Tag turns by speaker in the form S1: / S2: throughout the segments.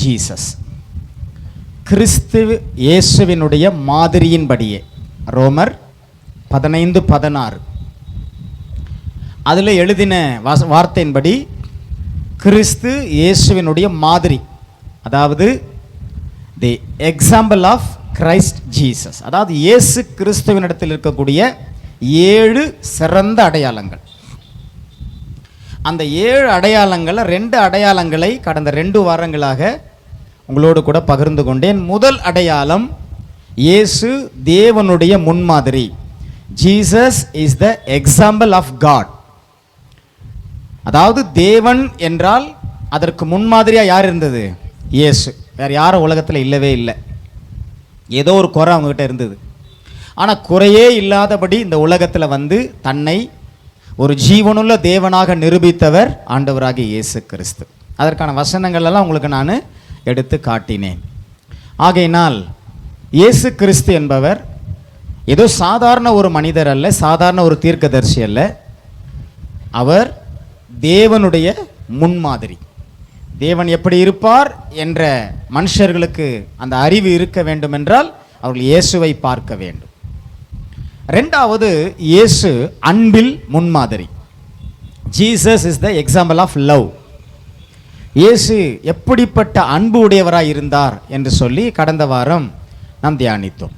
S1: Jesus. கிறிஸ்து இயேசுவினுடைய மாதிரியின்படியே ரோமர் 15:16 அதில் எழுதின வார்த்தையின்படி கிறிஸ்து இயேசுவினுடைய மாதிரி, அதாவது the example of Christ Jesus, அதாவது இயேசு கிறிஸ்துவினிடத்தில் இருக்கக்கூடிய 7 சிறந்த அடையாளங்கள். அந்த 7 அடையாளங்களை 2 அடையாளங்களை கடந்த 2 வாரங்களாக உங்களோடு கூட பகிர்ந்து கொண்டேன். முதல் அடையாளம் இயேசு தேவனுடைய முன்மாதிரி. Jesus is the example of God. அதாவது தேவன் என்றால் அதற்கு முன்மாதிரியாக யார் இருந்தது? இயேசு. வேறு யாரும் உலகத்தில் இல்லவே இல்லை. ஏதோ ஒரு குறை அவங்ககிட்ட இருந்தது. ஆனால் குறையே இல்லாதபடி இந்த உலகத்தில் வந்து தன்னை ஒரு ஜீவனுள்ள தேவனாக நிரூபித்தவர் ஆண்டவராகிய இயேசு கிறிஸ்து. அதற்கான வசனங்கள் எல்லாம் உங்களுக்கு நான் எடுத்து காட்டினேன். ஆகையினால் இயேசு கிறிஸ்து என்பவர் ஏதோ சாதாரண ஒரு மனிதர் அல்ல, சாதாரண ஒரு தீர்க்கதரிசி அல்ல. அவர் தேவனுடைய முன்மாதிரி. தேவன் எப்படி இருப்பார் என்ற மனுஷர்களுக்கு அந்த அறிவு இருக்க வேண்டும் என்றால் அவர்கள் இயேசுவை பார்க்க வேண்டும். 2வது, இயேசு அன்பில் முன்மாதிரி. Jesus is the example of love. இயேசு எப்படிப்பட்ட அன்பு உடையவராய் இருந்தார் என்று சொல்லி கடந்த வாரம் நாம் தியானித்தோம்.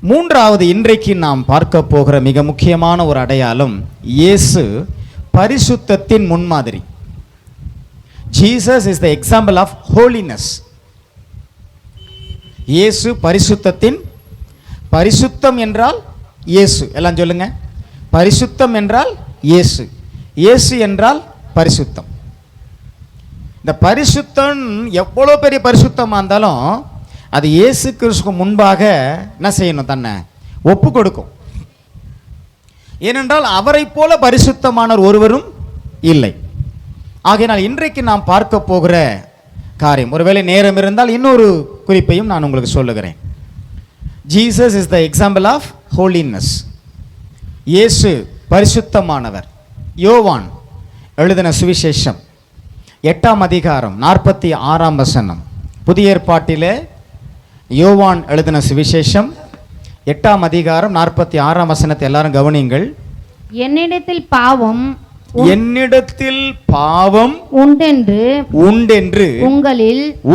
S1: 3வது, இன்றைக்கு நாம் பார்க்க போகிற மிக முக்கியமான ஒரு அடையாளம், இயேசு பரிசுத்தத்தின் முன்மாதிரி. Jesus is the example of holiness. இயேசு பரிசுத்தத்தின், பரிசுத்தம் என்றால் இயேசு. எல்லாம் சொல்லுங்க. பரிசுத்தம் என்றால் இயேசு, இயேசு என்றால் பரிசுத்தம். இந்த பரிசுத்தம் எவ்வளோ பெரிய பரிசுத்தமாக இருந்தாலும் அது இயேசு கிறிஸ்துவுக்கு முன்பாக என்ன செய்யணும்? தன்னை ஒப்பு கொடுக்கும். ஏனென்றால் அவரை போல பரிசுத்தமானவர் ஒருவரும் இல்லை. ஆகையினால் இன்றைக்கு நாம் பார்க்க போகிற காரியம், ஒருவேளை நேரம் இருந்தால் இன்னொரு குறிப்பையும் நான் உங்களுக்கு சொல்லுகிறேன். Jesus is the example of holiness. இயேசு பரிசுத்தமானவர். யோவான் எழுதின சுவிசேஷம் 8ஆம் அதிகாரம் 46ஆம் வசனம். புதிய ஏற்பாட்டிலே யோவான் எழுதின சுவிசேஷம் 8ஆம் அதிகாரம் 46ஆம் வசனத்தை எல்லாரும் கவனியுங்கள்.
S2: என்னிடத்தில் பாவம்
S1: உண்டென்று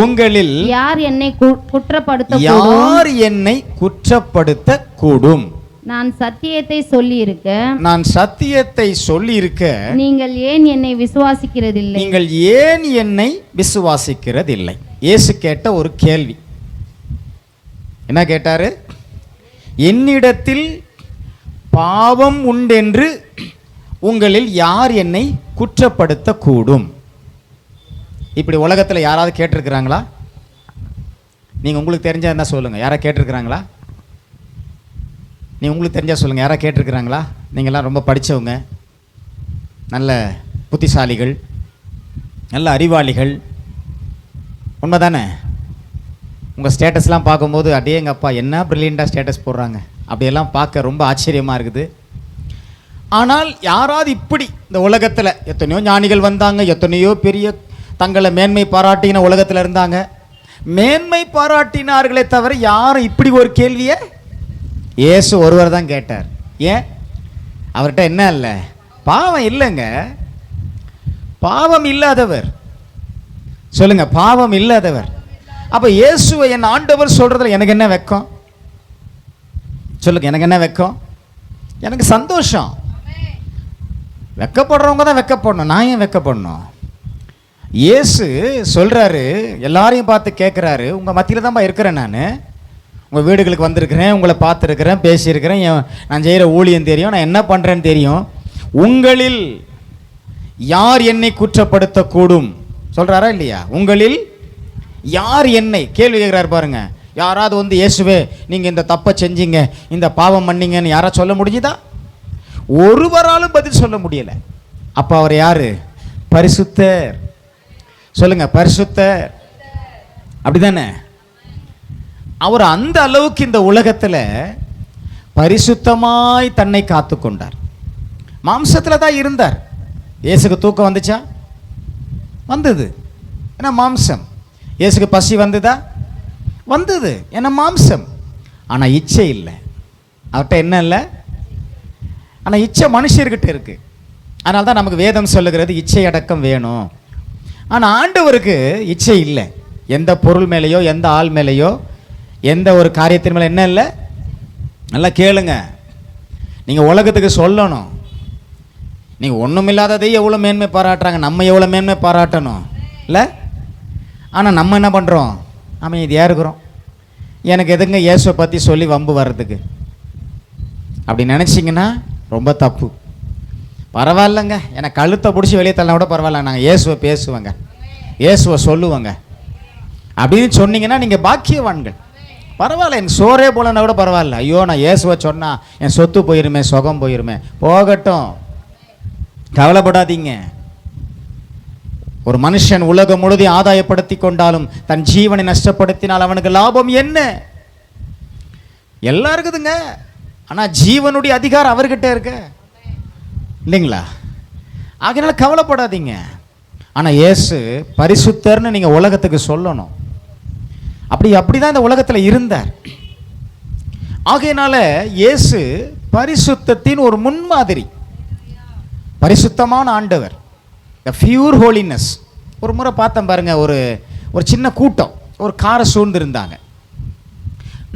S1: உங்களில்
S2: யார் என்னை
S1: குற்றப்படுத்த கூடும்.
S2: நான் சத்தியத்தை சொல்லி இருக்க நீங்கள் ஏன் என்னை விசுவாசிக்கிறதில்லை? இயேசு கேட்ட ஒரு கேள்வி. என்ன கேட்டாரு? என்னிடத்தில் பாவம் உண்டென்று உங்களில் யார் என்னை குற்றப்படுத்த கூடும்? இப்படி உலகத்தில் யாராவது கேட்டிருக்கிறாங்களா? நீங்கள் உங்களுக்கு தெரிஞ்சா என்ன சொல்லுங்கள். யாராவது கேட்டிருக்கிறாங்களா? நீங்கள் உங்களுக்கு தெரிஞ்சால் சொல்லுங்கள். யாராவது கேட்டிருக்கிறாங்களா? நீங்கள்லாம் ரொம்ப படித்தவங்க, நல்ல புத்திசாலிகள், நல்ல அறிவாளிகள், உண்மை தானே? உங்கள் ஸ்டேட்டஸ்லாம் பார்க்கும்போது அடேங்கப்பா என்ன ப்ரில்லியண்ட்டாக ஸ்டேட்டஸ் போடுறாங்க, அப்படியெல்லாம் பார்க்க ரொம்ப ஆச்சரியமாக இருக்குது. ஆனால் யாராவது இப்படி இந்த உலகத்தில் எத்தனையோ ஞானிகள் வந்தாங்க, எத்தனையோ பெரிய தங்களை மேன்மை பாராட்டின உலகத்தில் இருந்தாங்க. மேன்மை பாராட்டினார்களே தவிர யாரும் இப்படி ஒரு கேள்வியை இயேசு ஒருவர் தான் கேட்டார். ஏன்? அவர்கிட்ட என்ன இல்லை? பாவம் இல்லைங்க. பாவம் இல்லாதவர். சொல்லுங்க, பாவம் இல்லாதவர். அப்போ இயேசுவை என் ஆண்டவர் சொல்றதுல எனக்கு என்ன வெக்கம்? சொல்லுங்க, எனக்கு என்ன வெக்கம்? எனக்கு சந்தோஷம். வெக்கப்படுறவங்க தான் வெக்கப்படணும், நான் ஏன் வெக்கப்படணும்? இயேசு சொல்றாரு, எல்லாரையும் பார்த்து கேட்குறாரு, உங்கள் மத்தியில் தான்ப்பா இருக்கிறேன், நான் உங்கள் வீடுகளுக்கு வந்திருக்கிறேன், உங்களை பார்த்துருக்கிறேன், பேசியிருக்கிறேன், நான் செய்கிற ஊழியம் தெரியும், நான் என்ன பண்ணுறேன்னு தெரியும். உங்களில் யார் என்னை குற்றப்படுத்தக்கூடும் சொல்கிறாரா இல்லையா? உங்களில் யார் என்னை, கேள்வி கேட்குறாரு பாருங்க. யாராவது வந்து இயேசுவே நீங்கள் இந்த தப்பை செஞ்சீங்க, இந்த பாவம் பண்ணீங்கன்னு யாராவது சொல்ல முடிஞ்சுதா? ஒருவராலும் பதில் சொல்ல முடியலை. அப்போ அவர் யாரு? பரிசுத்தர். சொல்லுங்க, பரிசுத்தர். அப்படிதானே? அவர் அந்த அளவுக்கு இந்த உலகத்தில் பரிசுத்தமாய் தன்னை காத்து கொண்டார். மாம்சத்தில் தான் இருந்தார். இயேசுக்கு தூக்கம் வந்துச்சா? வந்தது. ஏன்னா மாம்சம்.
S1: இயேசுக்கு பசி வந்ததா? வந்தது. ஏன்னா மாம்சம். ஆனால் இச்சை இல்லை. அவர்கிட்ட என்ன இல்லை? ஆனால் இச்சை மனுஷர்கிட்ட இருக்கு. அதனால தான் நமக்கு வேதம் சொல்லுகிறது இச்சை அடக்கம் வேணும். ஆனால் ஆண்டவருக்கு இச்சை இல்லை. எந்த பொருள் மேலேயோ எந்த ஆள் மேலேயோ எந்த ஒரு காரியத்தின் மேலே என்ன இல்லை? நல்லா கேளுங்க. நீங்கள் உலகத்துக்கு சொல்லணும். நீங்கள் ஒன்றுமில்லாததை எவ்வளோ மேன்மை பாராட்டுறாங்க, நம்ம எவ்வளோ மேன்மை பாராட்டணும் இல்லை? ஆனால் நம்ம என்ன பண்ணுறோம்? அமைதியாக இருக்கிறோம். எனக்கு எதுங்க இயேசுவை பற்றி சொல்லி வம்பு வர்றதுக்கு? அப்படி நினச்சிங்கன்னா ரொம்ப தப்பு. பரவாயில்லைங்க, எனக்கு கழுத்தை பிடிச்சி வெளியே தள்ளனா கூட பரவாயில்ல, நாங்கள் இயேசுவை பேசுவேங்க, இயேசுவை சொல்லுவேங்க அப்படின்னு சொன்னீங்கன்னா நீங்கள் பாக்கியவான்கள். பரவாயில்ல, எனக்கு சோறே போலன்னா கூட பரவாயில்ல. ஐயோ, நான் இயேசுவை சொன்னால் என் சொத்து போயிருமே, சுகம் போயிருமே. போகட்டும், கவலைப்படாதீங்க. ஒரு மனுஷன் உலகம் முழுவதும் ஆதாயப்படுத்தி கொண்டாலும் தன் ஜீவனை நஷ்டப்படுத்தினால் அவனுக்கு லாபம் என்ன? எல்லாம் இருக்குதுங்க. ஆனால் ஜீவனுடைய அதிகாரம் அவர்கிட்ட இருக்க இல்லைங்களா? அதனால கவலைப்படாதீங்க. ஆனால் இயேசு பரிசுத்தர்னு நீங்கள் உலகத்துக்கு சொல்லணும். அப்படிதான் இந்த உலகத்தில் இருந்தார். ஆகையினால இயேசு பரிசுத்தத்தின் ஒரு முன்மாதிரி, பரிசுத்தமான ஆண்டவர், பியூர் ஹோலினஸ். ஒரு முறை பார்த்தேன் பாருங்க, ஒரு சின்ன கூட்டம் ஒரு காரை சூழ்ந்திருந்தாங்க.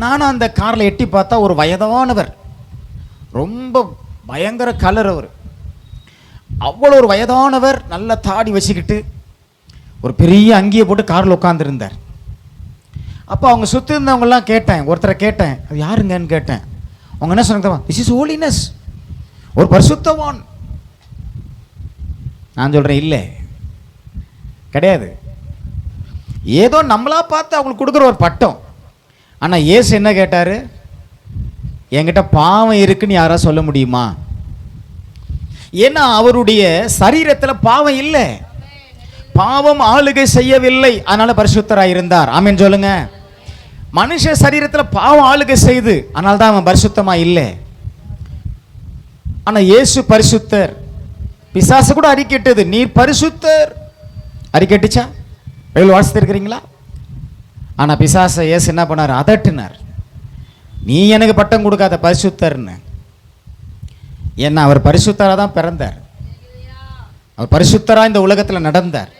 S1: நானும் அந்த காரில் எட்டி பார்த்தா ஒரு வயதானவர், ரொம்ப பயங்கர கலர். அவர் அவ்வளோ ஒரு வயதானவர், நல்ல தாடி வச்சுக்கிட்டு ஒரு பெரிய அங்கியை போட்டு காரில் உட்காந்துருந்தார். அப்போ அவங்க சுற்றி இருந்தவங்கெல்லாம் கேட்டேன், ஒருத்தரை கேட்டேன், அது யாருங்கன்னு கேட்டேன். அவங்க என்ன சொன்னாங்க? திஸ் இஸ் ஹோலினஸ், ஒரு பரிசுத்தவான். நான் சொல்கிறேன், இல்லை, கிடையாது. ஏதோ நம்மளா பார்த்து அவங்களுக்கு கொடுக்குற ஒரு பட்டம். ஆனால் இயேசு என்ன கேட்டார்? என்கிட்ட பாவம் இருக்குன்னு யாராவது சொல்ல முடியுமா? ஏன்னா அவருடைய சரீரத்தில் பாவம் இல்லை, பாவம் ஆளுகை செய்யவில்லை, அதனால பரிசுத்தராக இருந்தார். ஆமென் சொல்லுங்க. மனுஷ சரீரத்தில் பாவம் ஆளுகை செய்து, அதனால தான் அவன் பரிசுத்தமாக இல்லை. ஆனால் இயேசு பரிசுத்தர். பிசாசு கூட அறிக்கையிட்டது, நீர் பரிசுத்தர். அறிக்கைட்டுச்சா? பைபிள் வாசித்திருக்கிறீங்களா? ஆனால் பிசாசை இயேசு என்ன பண்ணார்? அதட்டினார். நீ எனக்கு பட்டம் கொடுக்காத பரிசுத்தர்னு. ஏன்னா அவர் பரிசுத்தராக தான் பிறந்தார், அவர் பரிசுத்தராக இந்த உலகத்தில் நடந்தார்.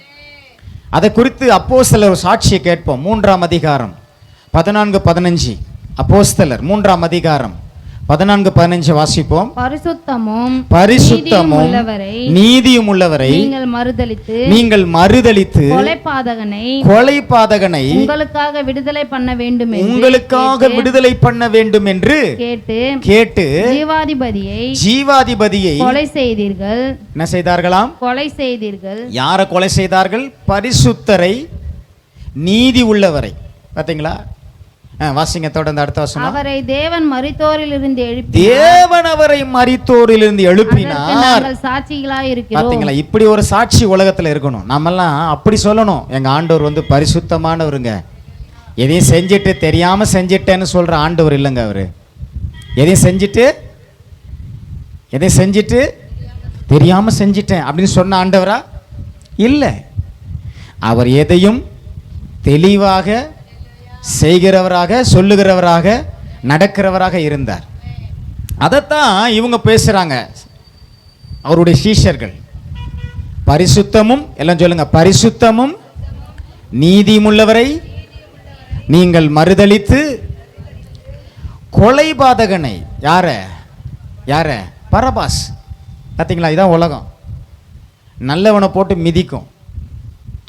S1: அதை குறித்து அப்போஸ்தலர் ஒரு சாட்சியை கேட்போம். 3ஆம் அதிகாரம் 14-15. அப்போஸ்தலர் 3ஆம் அதிகாரம் 14-15 வாசிப்போம். பரிசுத்தமும் நீதியும் உள்ளவரை நீங்கள் மறுதலித்து கொலைபாதகனை உங்களுக்காக விடுதலை பண்ண வேண்டும் என்று கேட்டு ஜீவாதிபதியை கொலை செய்தீர்கள். என்ன செய்தார்களாம்? கொலை செய்தீர்கள். யாரை கொலை செய்தார்கள்? பரிசுத்தரை, நீதி உள்ளவரை. பார்த்தீங்களா? வாசிங்க தொடர்ந்து அடுத்த வசனம். அவரை தேவன் மரித்தோரிலிருந்து எழுப்பினார். சாட்சிகளாய் இருக்கிறோம். பாத்தீங்களா? இப்படி ஒரு சாட்சி உலகத்துல இருக்கணும். நம்மெல்லாம் அப்படி சொல்லணும், எங்க ஆண்டவர் பரிசுத்தமானவருங்க, எதையும் செஞ்சுட்டு தெரியாம செஞ்சிட்டேன்னு சொல்ற ஆண்டவர் இல்லைங்க. அவரு எதையும் செஞ்சுட்டு தெரியாம செஞ்சிட்டேன் அப்படின்னு சொன்ன ஆண்டவரா? இல்லை. அவர் எதையும் தெளிவாக செய்கிறவராக, சொல்லுகிறவராக, நடக்கிறவராக இருந்தார். அதைத்தான் இவங்க பேசுறாங்க, அவருடைய சீஷர்கள். பரிசுத்தமும், எல்லாம் சொல்லுங்க, பரிசுத்தமும் நீதியும் உள்ளவரை நீங்கள் மறுதலித்து கொலைபாதகனை, யார? பரபாஸ். பார்த்தீங்களா? இதான் உலகம். நல்லவனை போட்டு மிதிக்கும்,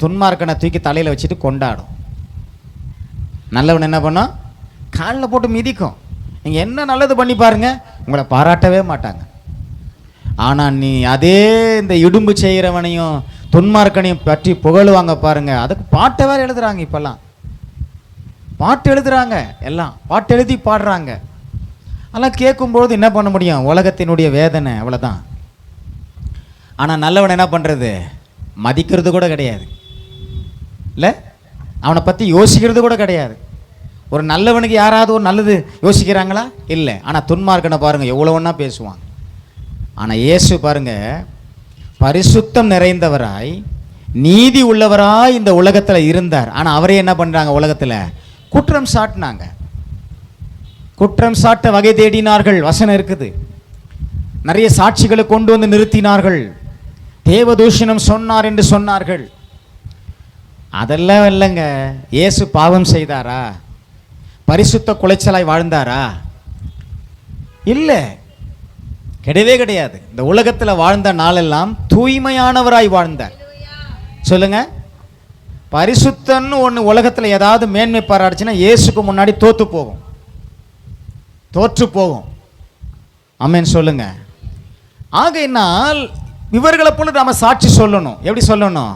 S1: துன்மார்க்கனை தூக்கி தலையில் வச்சுட்டு கொண்டாடும். நல்லவன் என்ன பண்ணோம்? காலில் போட்டு மிதிக்கும். நீங்கள் என்ன நல்லது பண்ணி பாருங்க, உங்களை பாராட்டவே மாட்டாங்க. ஆனால் நீ அதே இந்த இடும்பு செய்கிறவனையும் துன்மார்க்கனையும் பற்றி புகழுவாங்க பாருங்க. அதுக்கு பாட்டை வேறு எழுதுறாங்க. இப்போல்லாம் பாட்டு எழுதுறாங்க, எல்லாம் பாட்டு எழுதி பாடுறாங்க. அதெல்லாம் கேட்கும்போது என்ன பண்ண முடியும்? உலகத்தினுடைய வேதனை அவ்வளோதான். ஆனால் நல்லவன் என்ன பண்ணுறது? மதிக்கிறது கூட கிடையாது, இல்லை? அவனை பற்றி யோசிக்கிறது கூட கிடையாது. ஒரு நல்லவனுக்கு யாராவது ஒரு நல்லது யோசிக்கிறாங்களா? இல்லை. ஆனால் துன்மார்க்கனை பாருங்கள், எவ்வளோ ஒன்றா பேசுவாங்க. ஆனால் இயேசு பாருங்க, பரிசுத்தம் நிறைந்தவராய் நீதி உள்ளவராய் இந்த உலகத்துல இருந்தார். ஆனா அவரே என்ன பண்றாங்க? உலகத்துல குற்றம் சாட்டினாங்க. குற்றம் சாட்ட வகை தேடினார்கள். வசனம் இருக்குது. நிறைய சாட்சிகளை கொண்டு வந்து நிறுத்தினார்கள். தேவதூஷணம் சொன்னார் என்று சொன்னார்கள். அதெல்லாம் இல்லைங்க. இயேசு பாவம் செய்தாரா? பரிசுத்த குலைச்சலாய் வாழ்ந்தாரா? இல்லை, கிடையவே கிடையாது. இந்த உலகத்தில் வாழ்ந்த நாளெல்லாம் தூய்மையானவராய் வாழ்ந்தார். சொல்லுங்க. பரிசுத்தன்னு ஒன்று உலகத்தில் ஏதாவது மேன்மை பாராட்டுச்சுன்னா இயேசுக்கு முன்னாடி தோற்று போகும். ஆமென் சொல்லுங்க. ஆகையினால் இவர்களை போல நாம சாட்சி சொல்லணும். எப்படி சொல்லணும்?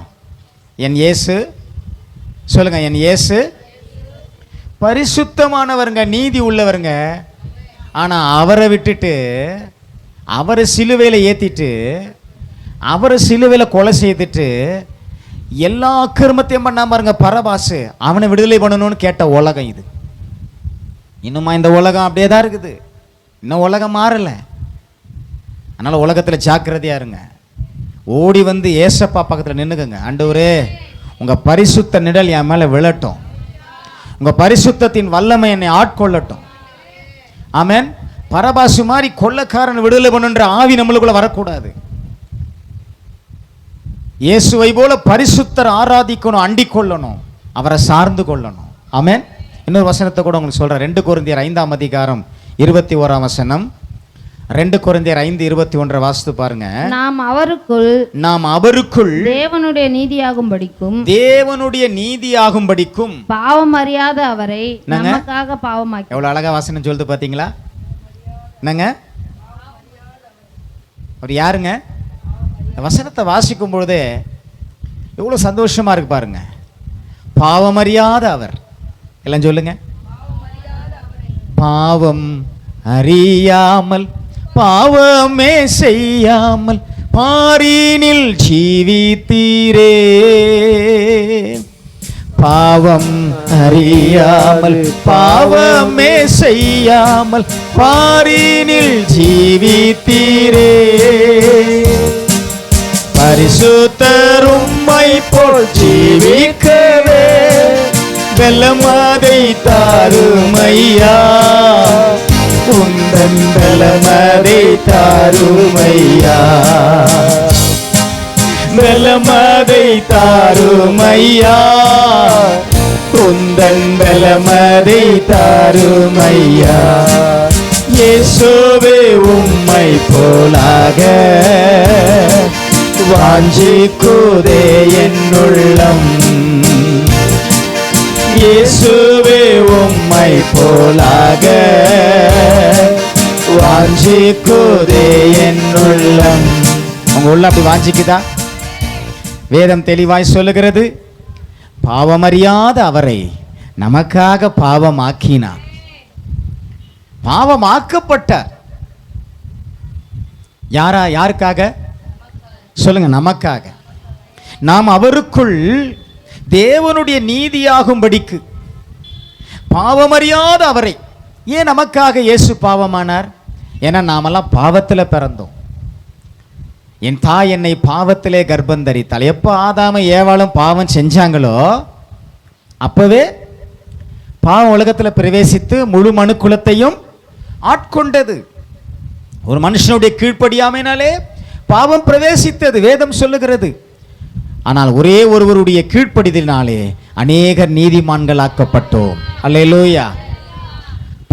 S1: என் இயேசு, சொல்லுங்க, என் இயேசு பரிசுத்தமானவருங்க, நீதி உள்ளவருங்க. ஆனால் அவரை விட்டுட்டு, அவரை சிலுவையில் ஏற்றிட்டு, அவரை சிலுவையில் கொலை செய்துட்டு, எல்லா அக்கிரமத்தையும் பண்ணாம பாருங்க பரபாசு, அவனை விடுதலை பண்ணணும்னு கேட்ட உலகம் இது. இன்னுமா இந்த உலகம் அப்படியே தான் இருக்குது. இன்னும் உலகம் மாறலை. அதனால் உலகத்தில் ஜாக்கிரதையா இருங்க. ஓடி வந்து ஏசப்பா பக்கத்தில் நின்றுக்குங்க. ஆண்டவரே, உங்கள் பரிசுத்த நிழல் என் மேலே விழட்டும். உங்கள் பரிசுத்தத்தின் வல்லமை என்னை ஆட்கொள்ளட்டும். ஆமென். பரபாசு மாதிரி கொள்ளக்காரன் விடுதலை பண்ணுன்ற ஆவி நம்மளுக்குள்ள வரக்கூடாது. இயேசுவை போல பரிசுத்தர் ஆராதிக்கணும், அண்டிக் கொள்ளணும், அவரை சார்ந்து கொள்ளணும். ஆமென். இன்னொரு வசனத்தை கூட உங்களுக்கு சொல்கிறேன். 2 கொரிந்தியர் 5ஆம் அதிகாரம் 21ஆம் வசனம். 2 கொரிந்தியர் 5:21 வாசித்து பாருங்க.
S3: நாம் அவருக்குள் தேவனுடைய நீதியாகும்படிக்கும் பாவம் அறியாத அவரை நமக்காக பாவமாக்கி.
S1: எவ்வளவு அழகா வசனம் சொல்லுது பாத்தீங்களா? என்னங்க அவர் யாருங்க? வசனத்தை வாசிக்கும் பொழுதே எவ்வளவு சந்தோஷமா இருக்கு பாருங்க. பாவம் அறியாத அவர். எல்லாம் சொல்லுங்க. பாவம் அறியாமல், பாவமே செய்யாமல் பாரினில் ஜீவித்தீரே. பாவம் அறியாமல், பாவமே செய்யாமல் பாரினில் ஜீவித்தீரே. பரிசுத்தரும்மை போல் ஜீவிக்கவே வெல்லமதை தாருமையா. உந்தன் வெல்லமதை தாருமையா. வெல்லமதை தாருமையா. உந்தன் வெல்லமதை தாருமையா. இயேசுவே உம்மை போலாக வாஞ்சிக்குதே என் உள்ளம். இயேசுவே உம்மை போலாக வாஞ்சிக்குதே என் உள்ளம். உங்க உள்ள அப்படி வாஞ்சிக்குதா? வேதம் தெளிவாய் சொல்லுகிறது. பாவமறியாத அவரை நமக்காக பாவமாக்கினார். பாவமாக்கப்பட்டார். யாருக்காக? சொல்லுங்க. நமக்காக. நாம் அவருக்குள் தேவனுடைய நீதியாகும்படிக்கு பாவமறியாத அவரை. ஏன் நமக்காக இயேசு பாவமானார்? ஏன்னா நாமெல்லாம் பாவத்தில் பிறந்தோம். என் தாய் என்னை பாவத்திலே கர்ப்பந்தரித்தாள். எப்போ ஆதாம ஏவாளும் பாவம் செஞ்சாங்களோ அப்பவே பாவம் உலகத்தில் பிரவேசித்து முழு மனு குலத்தையும் ஆட்கொண்டது. ஒரு மனுஷனுடைய கீழ்ப்படியாமையினாலே பாவம் பிரவேசித்தது, வேதம் சொல்லுகிறது. ஆனால் ஒரே ஒருவருடைய கீழ்ப்படிதலினாலே அநேகர் நீதிமான்களாக்கப்பட்டோம். அல்லேலூயா.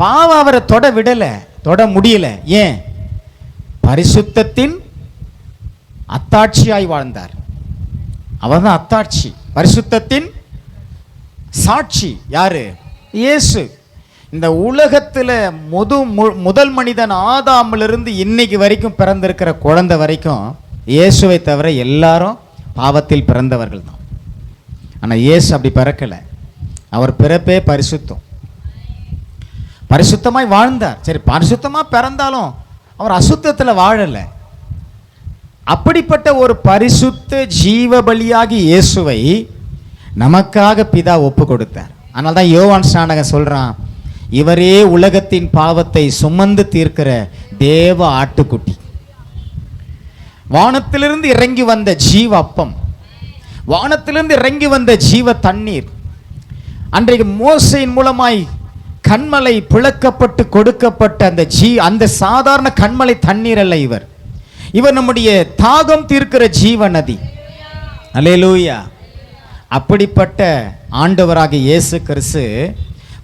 S1: பாவம் அவரை தொட விடலை, தொட முடியல. ஏன்? பரிசுத்தத்தின் அத்தாட்சியாய் வாழ்ந்தார். அவர் தான் அத்தாட்சி, பரிசுத்தத்தின் சாட்சி. யாரு? இயேசு. இந்த உலகத்தில் முதல் மனிதன் ஆதாமிலிருந்து இன்னைக்கு வரைக்கும் பிறந்திருக்கிற குழந்தை வரைக்கும் இயேசுவை தவிர எல்லாரும் பாவத்தில் பிறந்தவர்கள் தான். ஆனால் இயேசு அப்படி பிறக்கலை. அவர் பிறப்பே பரிசுத்தம். பரிசுத்தமாய் வாழ்ந்தார். சரி, பரிசுத்தமாக பிறந்தாலும் அவர் அசுத்தத்தில் வாழலை. அப்படிப்பட்ட ஒரு பரிசுத்த ஜீவ பலியாகி இயேசுவை நமக்காக பிதா ஒப்பு கொடுத்தார். அதனால தான் யோவான் ஸ்நானகன் சொல்றான், இவரே உலகத்தின் பாவத்தை சுமந்து தீர்க்கிற தேவ ஆட்டுக்குட்டி. வானத்திலிருந்து இறங்கி வந்த ஜீவ அப்பம், வானத்திலிருந்து இறங்கி வந்த ஜீவ தண்ணீர். அன்றைக்கு மோசையின் மூலமாய் கண்மலை பிளக்கப்பட்டு கொடுக்கப்பட்ட அந்த சாதாரண கண்மலை தண்ணீர் அல்ல இவர். இவர் நம்முடைய தாகம் தீர்க்கிற ஜீவ நதி. அல்லேலூயா. அப்படிப்பட்ட ஆண்டவராகிய இயேசு கிறிஸ்து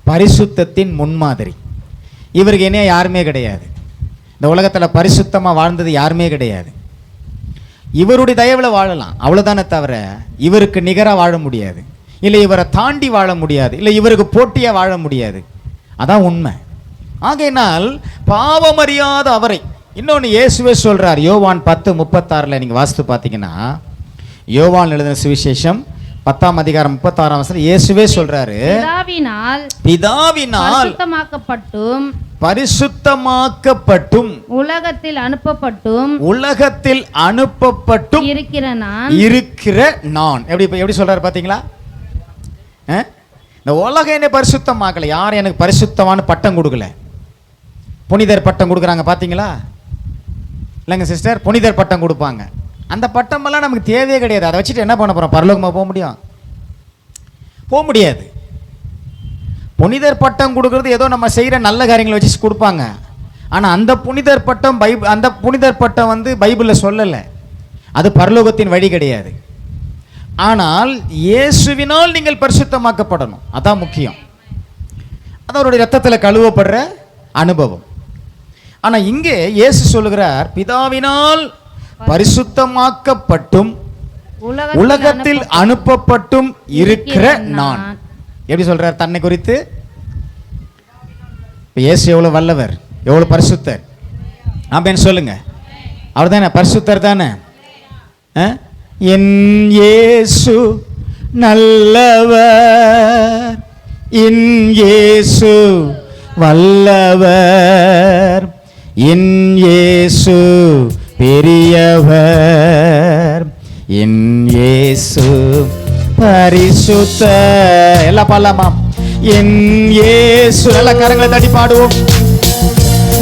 S1: பரிசுத்தத்தின் முன்மாதிரி. இவருக்கு என்ன யாருமே கிடையாது. இந்த உலகத்தில் பரிசுத்தமாக வாழ்ந்தது யாருமே கிடையாது. இவருடைய தயவில் வாழலாம், அவ்வளோதானே தவிர இவருக்கு நிகராக வாழ முடியாது, இல்லை இவரை தாண்டி வாழ முடியாது, இல்லை இவருக்கு போட்டியாக வாழ முடியாது. அதான் உண்மை. ஆகையினால் பாவமறியாத அவரை இன்னொன்று இயேசுவே சொல்கிறார். யோவான் 10:36 நீங்கள் வாசித்து பார்த்தீங்கன்னா, யோவான் எழுதின சுவிசேஷம் 10ஆம் அதிகாரம் 36ஆம் வசனம் இயேசுவே சொல்றாரு, பிதாவினால் பரிசுத்தமாக்கப்பட்டும்
S3: உலகத்தில் அனுப்பப்பட்டும்
S1: இருக்கிற நான். எப்படி சொல்றாரு பாத்தீங்களா? இந்த உலகம் என்னை பரிசுத்தமாக்கல, யாரும் எனக்கு பரிசுத்தமான பட்டம் கொடுக்கல. புனிதர் பட்டம் கொடுக்குறாங்க பாத்தீங்களா? இல்லைங்க சிஸ்டர், புனிதர் பட்டம் கொடுப்பாங்க. அந்த பட்டமெல்லாம் நமக்கு தேவையே கிடையாது. அதை வச்சுட்டு என்ன பண்ண போகிறோம்? பரலோகமாக போக முடியும்? போக முடியாது. புனிதர் பட்டம் கொடுக்கறது ஏதோ நம்ம செய்கிற நல்ல காரியங்களை வச்சு கொடுப்பாங்க. ஆனால் அந்த புனிதர் பட்டம் வந்து பைபிளில் சொல்லலை. அது பரலோகத்தின் வழி கிடையாது. ஆனால் இயேசுவினால் நீங்கள் பரிசுத்தமாக்கப்படணும், அதான் முக்கியம். அது அவருடைய ரத்தத்தில் கழுவப்படுற அனுபவம். ஆனால் இங்கே இயேசு சொல்லுகிறார், பிதாவினால் பரிசுத்தமாக்கப்பட்டும் உலகத்தில் அனுப்பப்பட்டும் இருக்கிற நான். எப்படி சொல்றார் தன்னை குறித்து? இயேசு எவ்வளவு வல்லவர், எவ்வளவு பரிசுத்தர். ஆமென் சொல்லுங்க. அவர் தானே பரிசுத்தர் தானே. என் இயேசு நல்லவர், என் இயேசு வல்லவர், என் இயேசு பெரியவர், என் இயேசு பரிசுத்த. எல்லாம் பாடலாமா? என் இயேசு. நல்ல கரங்களை தட்டி பாடுவோம்.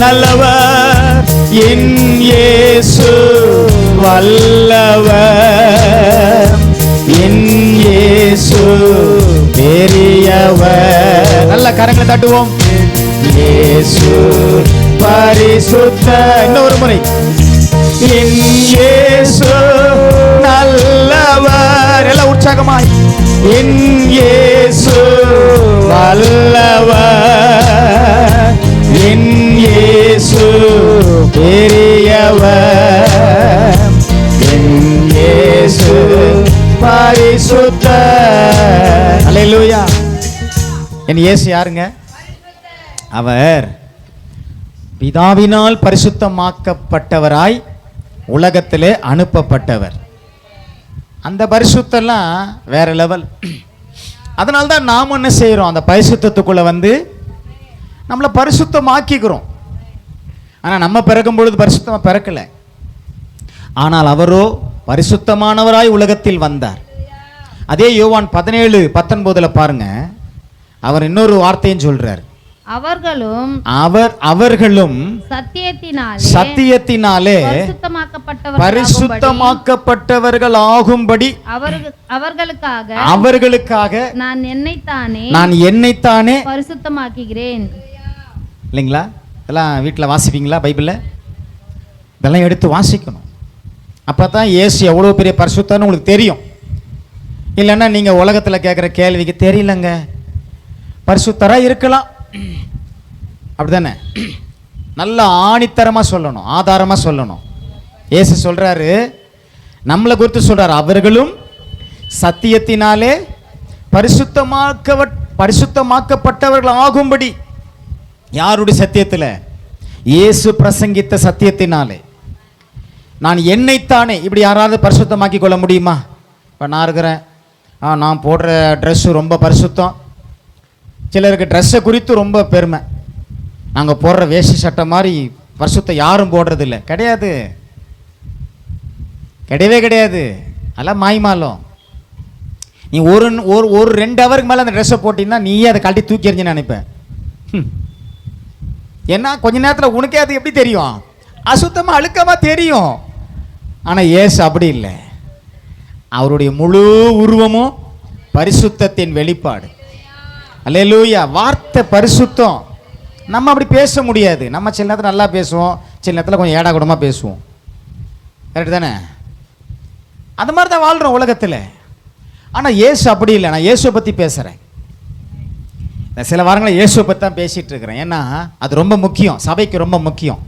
S1: நல்லவர், என் இயேசு வல்லவர், என் இயேசு பெரியவர். நல்ல கரங்களை தட்டுவோம். இயேசு பரிசுத்த. இன்னொரு முறை. என் இயேசு நல்லவர். எல்லாம் உற்சாகமாய். என் இயேசு வல்லவர், என் இயேசு பெரியவர், என் இயேசு பரிசுத்தர். அல்லேலூயா. என் இயேசு யாருங்க? அவர் பிதாவினால் பரிசுத்தமாக்கப்பட்டவராய் உலகத்திலே அனுப்பப்பட்டவர். அந்த பரிசுத்தெல்லாம் வேற லெவல். அதனால்தான் நாம் என்ன செய்கிறோம்? அந்த பரிசுத்தத்துக்குள்ள வந்து நம்மளை பரிசுத்தமாக்கிக்கிறோம். ஆனால் நம்ம பிறக்கும் பொழுது பரிசுத்தமாக பிறக்கலை. ஆனால் அவரோ பரிசுத்தமானவராய் உலகத்தில் வந்தார். அதே யோவான் 17:19 பாருங்க, அவர் இன்னொரு வார்த்தையும் சொல்றார். அவர்களும் சத்தியத்தினாலே பரிசுத்தமாக்கப்பட்டவர்கள் ஆகும்படி அவர்களுக்காக நான் என்னைத்தானே
S3: பரிசுத்தமாக்குகிறேன்.
S1: இல்லைங்களா? இதெல்லாம் வீட்டில் வாசிப்பீங்களா? பைபிளில் இதெல்லாம் எடுத்து வாசிக்கணும். அப்போ தான் இயேசு எவ்வளோ பெரிய பரிசுத்தம்னு உங்களுக்கு தெரியும். இல்லைன்னா நீங்கள் உலகத்தில் கேட்குற கேள்விக்கு தெரியலங்க, பரிசுத்தராக இருக்கலாம், அப்படிதானே? நல்ல ஆணித்தரமாக சொல்லணும், ஆதாரமாக சொல்லணும். இயேசு சொல்கிறாரு, நம்மளை குறித்து சொல்கிறார், அவர்களும் சத்தியத்தினாலே பரிசுத்தமாக்கப்பட்டவர்கள் ஆகும்படி. யாருடைய சத்தியத்தில்? இயேசு பிரசங்கித்த சத்தியத்தினாலே. நான் என்னைத்தானே. இப்படி யாராவது பரிசுத்தமாக்கி கொள்ள முடியுமா? இப்போ நான் இருக்கிறேன், நான் போடுற ட்ரெஸ்ஸு ரொம்ப பரிசுத்தம். சிலருக்கு ட்ரெஸ்ஸை குறித்து ரொம்ப பெருமை. நாங்கள் போடுற வேஷ்டி சட்டை மாதிரி பரிசுத்தம் யாரும் போடுறதில்ல. கிடையாது, கிடையவே கிடையாது. அதெல்லாம் மாய்மாலம். நீ ஒரு 2 ஹவருக்கு மேலே அந்த ட்ரெஸ்ஸை போட்டிங்கன்னா நீயே அதை கழட்டி தூக்கி எறிஞ்சுன்னு நினைப்பேன். ஏன்னா கொஞ்ச நேரத்தில் உனக்கே அது எப்படி தெரியும்? அசுத்தமாக அழுக்கமாக தெரியும். ஆனால் இயேசு அப்படி இல்லை. அவருடைய முழு உருவமும் பரிசுத்தத்தின் வெளிப்பாடு. அல்லேலூயா. வார்த்தை பரிசுத்தம். நம்ம அப்படி பேச முடியாது. நம்ம சில நேரத்தில் நல்லா பேசுவோம், சில நேரத்தில் கொஞ்சம் ஏடா கூடமாக பேசுவோம். கரெக்டு தானே? அந்த மாதிரி தான் வாழ்கிறோம் உலகத்தில். ஆனால் இயேசு அப்படி இல்லை. நான் இயேசுவை பற்றி பேசுகிறேன். சில வாரங்களில் இயேசுவை பற்றி தான் பேசிகிட்டு இருக்கிறேன். ஏன்னா அது ரொம்ப முக்கியம், சபைக்கு ரொம்ப முக்கியம்.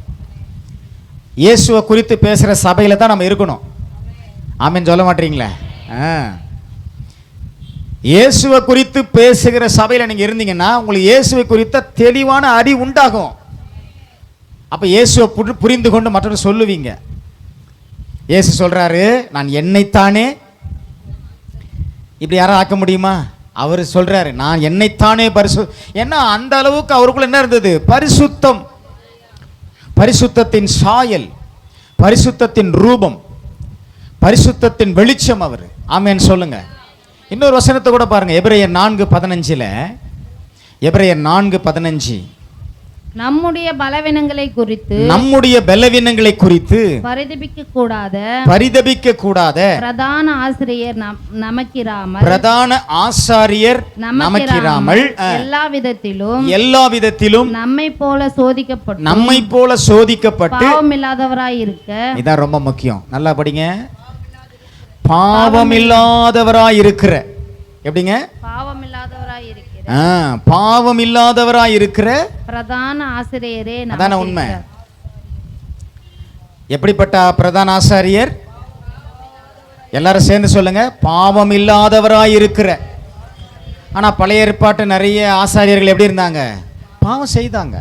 S1: இயேசுவை குறித்து பேசுகிற சபையில் தான் நம்ம இருக்கணும். ஆமென் சொல்ல மாட்டீங்களே? இயேசுவை குறித்து பேசுகிற சபையில் நீங்கள் இருந்தீங்கன்னா உங்களுக்கு இயேசுவை குறித்த தெளிவான அறிவு உண்டாகும். அப்போ இயேசுவை புரிந்து கொண்டு மற்றவர்கள் சொல்லுவீங்க. இயேசு சொல்கிறாரு, நான் என்னைத்தானே, இப்படி யாரும் ஆக்க முடியுமா? அவர் சொல்கிறாரு, நான் என்னைத்தானே ஏன்னா அந்த அளவுக்கு அவருக்குள்ள என்ன இருந்தது? பரிசுத்தம், பரிசுத்தத்தின் சாயல், பரிசுத்தத்தின் ரூபம், பரிசுத்தத்தின் வெளிச்சம் அவர். ஆமென் சொல்லுங்க. இன்னொரு வசனத்தை கூட பாருங்க, எபிரேயர் 4:15. எபிரேயர் 4:15.
S3: நம்முடைய பலவீனங்களை குறித்து,
S1: நம்முடைய பலவீனங்களை குறித்து
S3: பரிதபிக்க கூடாத
S1: பிரதான
S3: ஆசிரியர்
S1: நமக்கிராமல் எல்லா விதத்திலும்
S3: நம்மை போல சோதிக்கப்பட்டு பாவமில்லாதவராய் இருக்க.
S1: இதான் ரொம்ப முக்கியம். நல்லா படிங்க. பாவமில்லாதவராய் இருக்கிற. எப்படிங்க? பாவமில்லாதவராய் இருக்கிற
S3: பிரதான ஆசிரியரே.
S1: அதான உண்மை. எப்படிப்பட்ட பிரதான ஆசாரியர்? எல்லாரும் சேர்ந்து சொல்லுங்க, பாவம் இல்லாதவராய் இருக்கிற. ஆனா பழைய ஏற்பாட்டு நிறைய ஆசாரியர்கள் எப்படி இருந்தாங்க? பாவம் செய்தாங்க.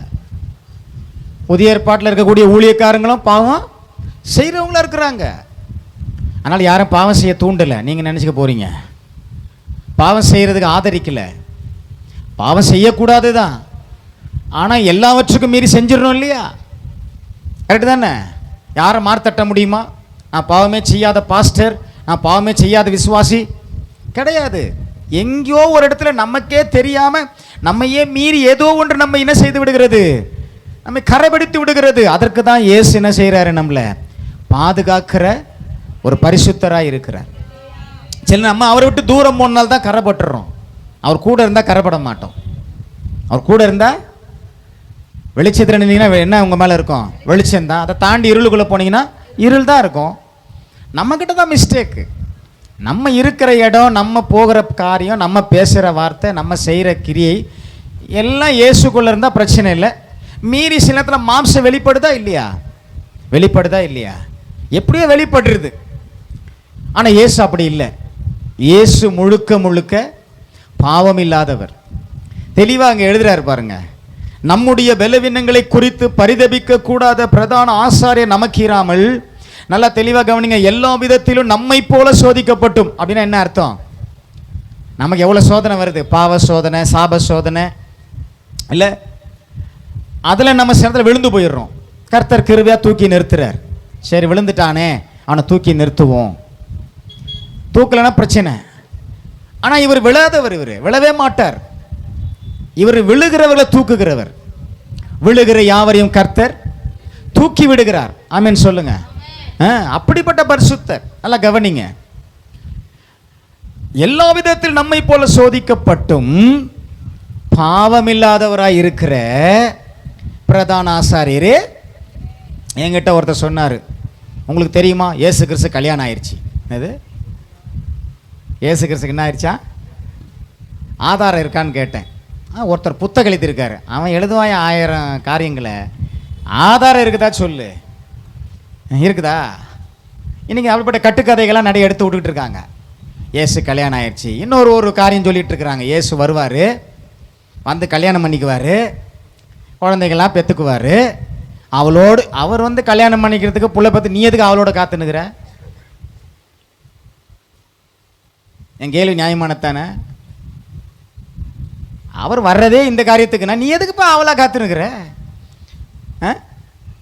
S1: புதிய ஏற்பாட்டில் இருக்கக்கூடிய ஊழியக்காரங்களும் பாவம் செய்கிறவங்களா இருக்கிறாங்க. அதனால் யாரும் பாவம் செய்ய தூண்டலை. நீங்கள் நினச்சிக்க போகிறீங்க. பாவம் செய்கிறதுக்கு ஆதரிக்கலை. பாவம் செய்யக்கூடாது தான், ஆனால் எல்லாவற்றுக்கும் மீறி செஞ்சிடணும் இல்லையா? கரெக்டு தானே? யாரை மார்த்தட்ட முடியுமா? நான் பாவமே செய்யாத பாஸ்டர், நான் பாவமே செய்யாத விசுவாசி கிடையாது. எங்கேயோ ஒரு இடத்துல நமக்கே தெரியாமல் நம்மையே மீறி ஏதோ ஒன்று நம்ம என்ன செய்து விடுகிறது? நம்மை கரைபடுத்தி விடுகிறது. அதற்கு தான் இயேசு என்ன செய்கிறாரு? நம்மளை பாதுகாக்கிற ஒரு பரிசுத்தராக இருக்கிறார். சரி, நம்ம அவரை விட்டு தூரம் போனால்தான் தான் கரைப்பட்டுறோம். அவர் கூட இருந்தால் கரைப்பட மாட்டோம். அவர் கூட இருந்தால் வெளிச்சத்தில் நின்றீங்கன்னா என்ன உங்கள் மேலே இருக்கும்? வெளிச்சம் தான். அதை தாண்டி இருளுக்குள்ளே போனீங்கன்னா இருள் தான் இருக்கும். நம்மக்கிட்ட தான் மிஸ்டேக்கு. நம்ம இருக்கிற இடம், நம்ம போகிற காரியம், நம்ம பேசுகிற வார்த்தை, நம்ம செய்கிற கிரியை எல்லாம் இயேசுக்குள்ளே இருந்தால் பிரச்சனை இல்லை. மீறி சில நேரத்தில் மாம்சம் வெளிப்படுதா இல்லையா? வெளிப்படுதா இல்லையா? எப்படியோ வெளிப்படுறது. ஆனால் இயேசு அப்படி இல்லை. இயேசு முழுக்க முழுக்க பாவம் இல்லாதவர். தெளிவாக அங்கே எழுதுறாரு பாருங்க. நம்முடைய பலவீனங்களை குறித்து பரிதபிக்க கூடாத பிரதான ஆசாரியர் நமக்கிராமல். நல்லா தெளிவாக கவனிங்க. எல்லா விதத்திலும் நம்மை போல சோதிக்கப்பட்டும். அப்படின்னா என்ன அர்த்தம்? நமக்கு எவ்வளோ சோதனை வருது? பாவ சோதனை, சாப சோதனை இல்லை? அதில் நம்ம சில நேரத்தில் விழுந்து போயிடுறோம். கர்த்தர் கிருபையாக தூக்கி நிறுத்துறார். சரி, விழுந்துட்டானே, அவனை தூக்கி நிறுத்துவோம். தூக்கலைன்னா பிரச்சனை. ஆனால் இவர் விழாதவர். இவர் விழவே மாட்டார். இவர் விழுகிறவர்களை தூக்குகிறவர். விழுகிற யாவரையும் கர்த்தர் தூக்கி விடுகிறார். ஆமென் சொல்லுங்க. அப்படிப்பட்ட பரிசுத்தர். நல்லா கவனிங்க. எல்லா விதத்தில் நம்மை போல சோதிக்கப்பட்டும் பாவமில்லாதவராய் இருக்கிற பிரதான ஆசாரியரே. என்கிட்ட ஒருத்தர் சொன்னார், உங்களுக்கு தெரியுமா இயேசு கிறிஸ்து கல்யாணம் ஆயிடுச்சு. என்னது? இயேசு கிறிஸ்துக்கு என்ன ஆயிடுச்சா? ஆதாரம் இருக்கான்னு கேட்டேன். ஒருத்தர் புத்தகம் எழுதியிருக்காரு. அவன் எழுதுவான் 1000 காரியங்களை. ஆதாரம் இருக்குதா சொல்லு. இருக்குதா? இன்னைக்கு அப்படிப்பட்ட கட்டுக்கதைகள்லாம் நிறைய எடுத்து விட்டுக்கிட்டு இருக்காங்க. இயேசு கல்யாணம் ஆயிடுச்சு. இன்னொரு காரியம் சொல்லிட்டு இருக்கிறாங்க. இயேசு வருவார், வந்து கல்யாணம் பண்ணிக்குவார், குழந்தைகள்லாம் பெற்றுக்குவார். அவளோடு அவர் வந்து கல்யாணம் பண்ணிக்கிறதுக்கு புள்ள பற்றி நீ எதுக்கு அவளோட காத்துனுக்கிற? என் கேள்வி நியாயமானத்தானே? அவர் வர்றதே இந்த காரியத்துக்குன்னா நீ எதுக்குப்பா அவளா காத்துனுக்கிற?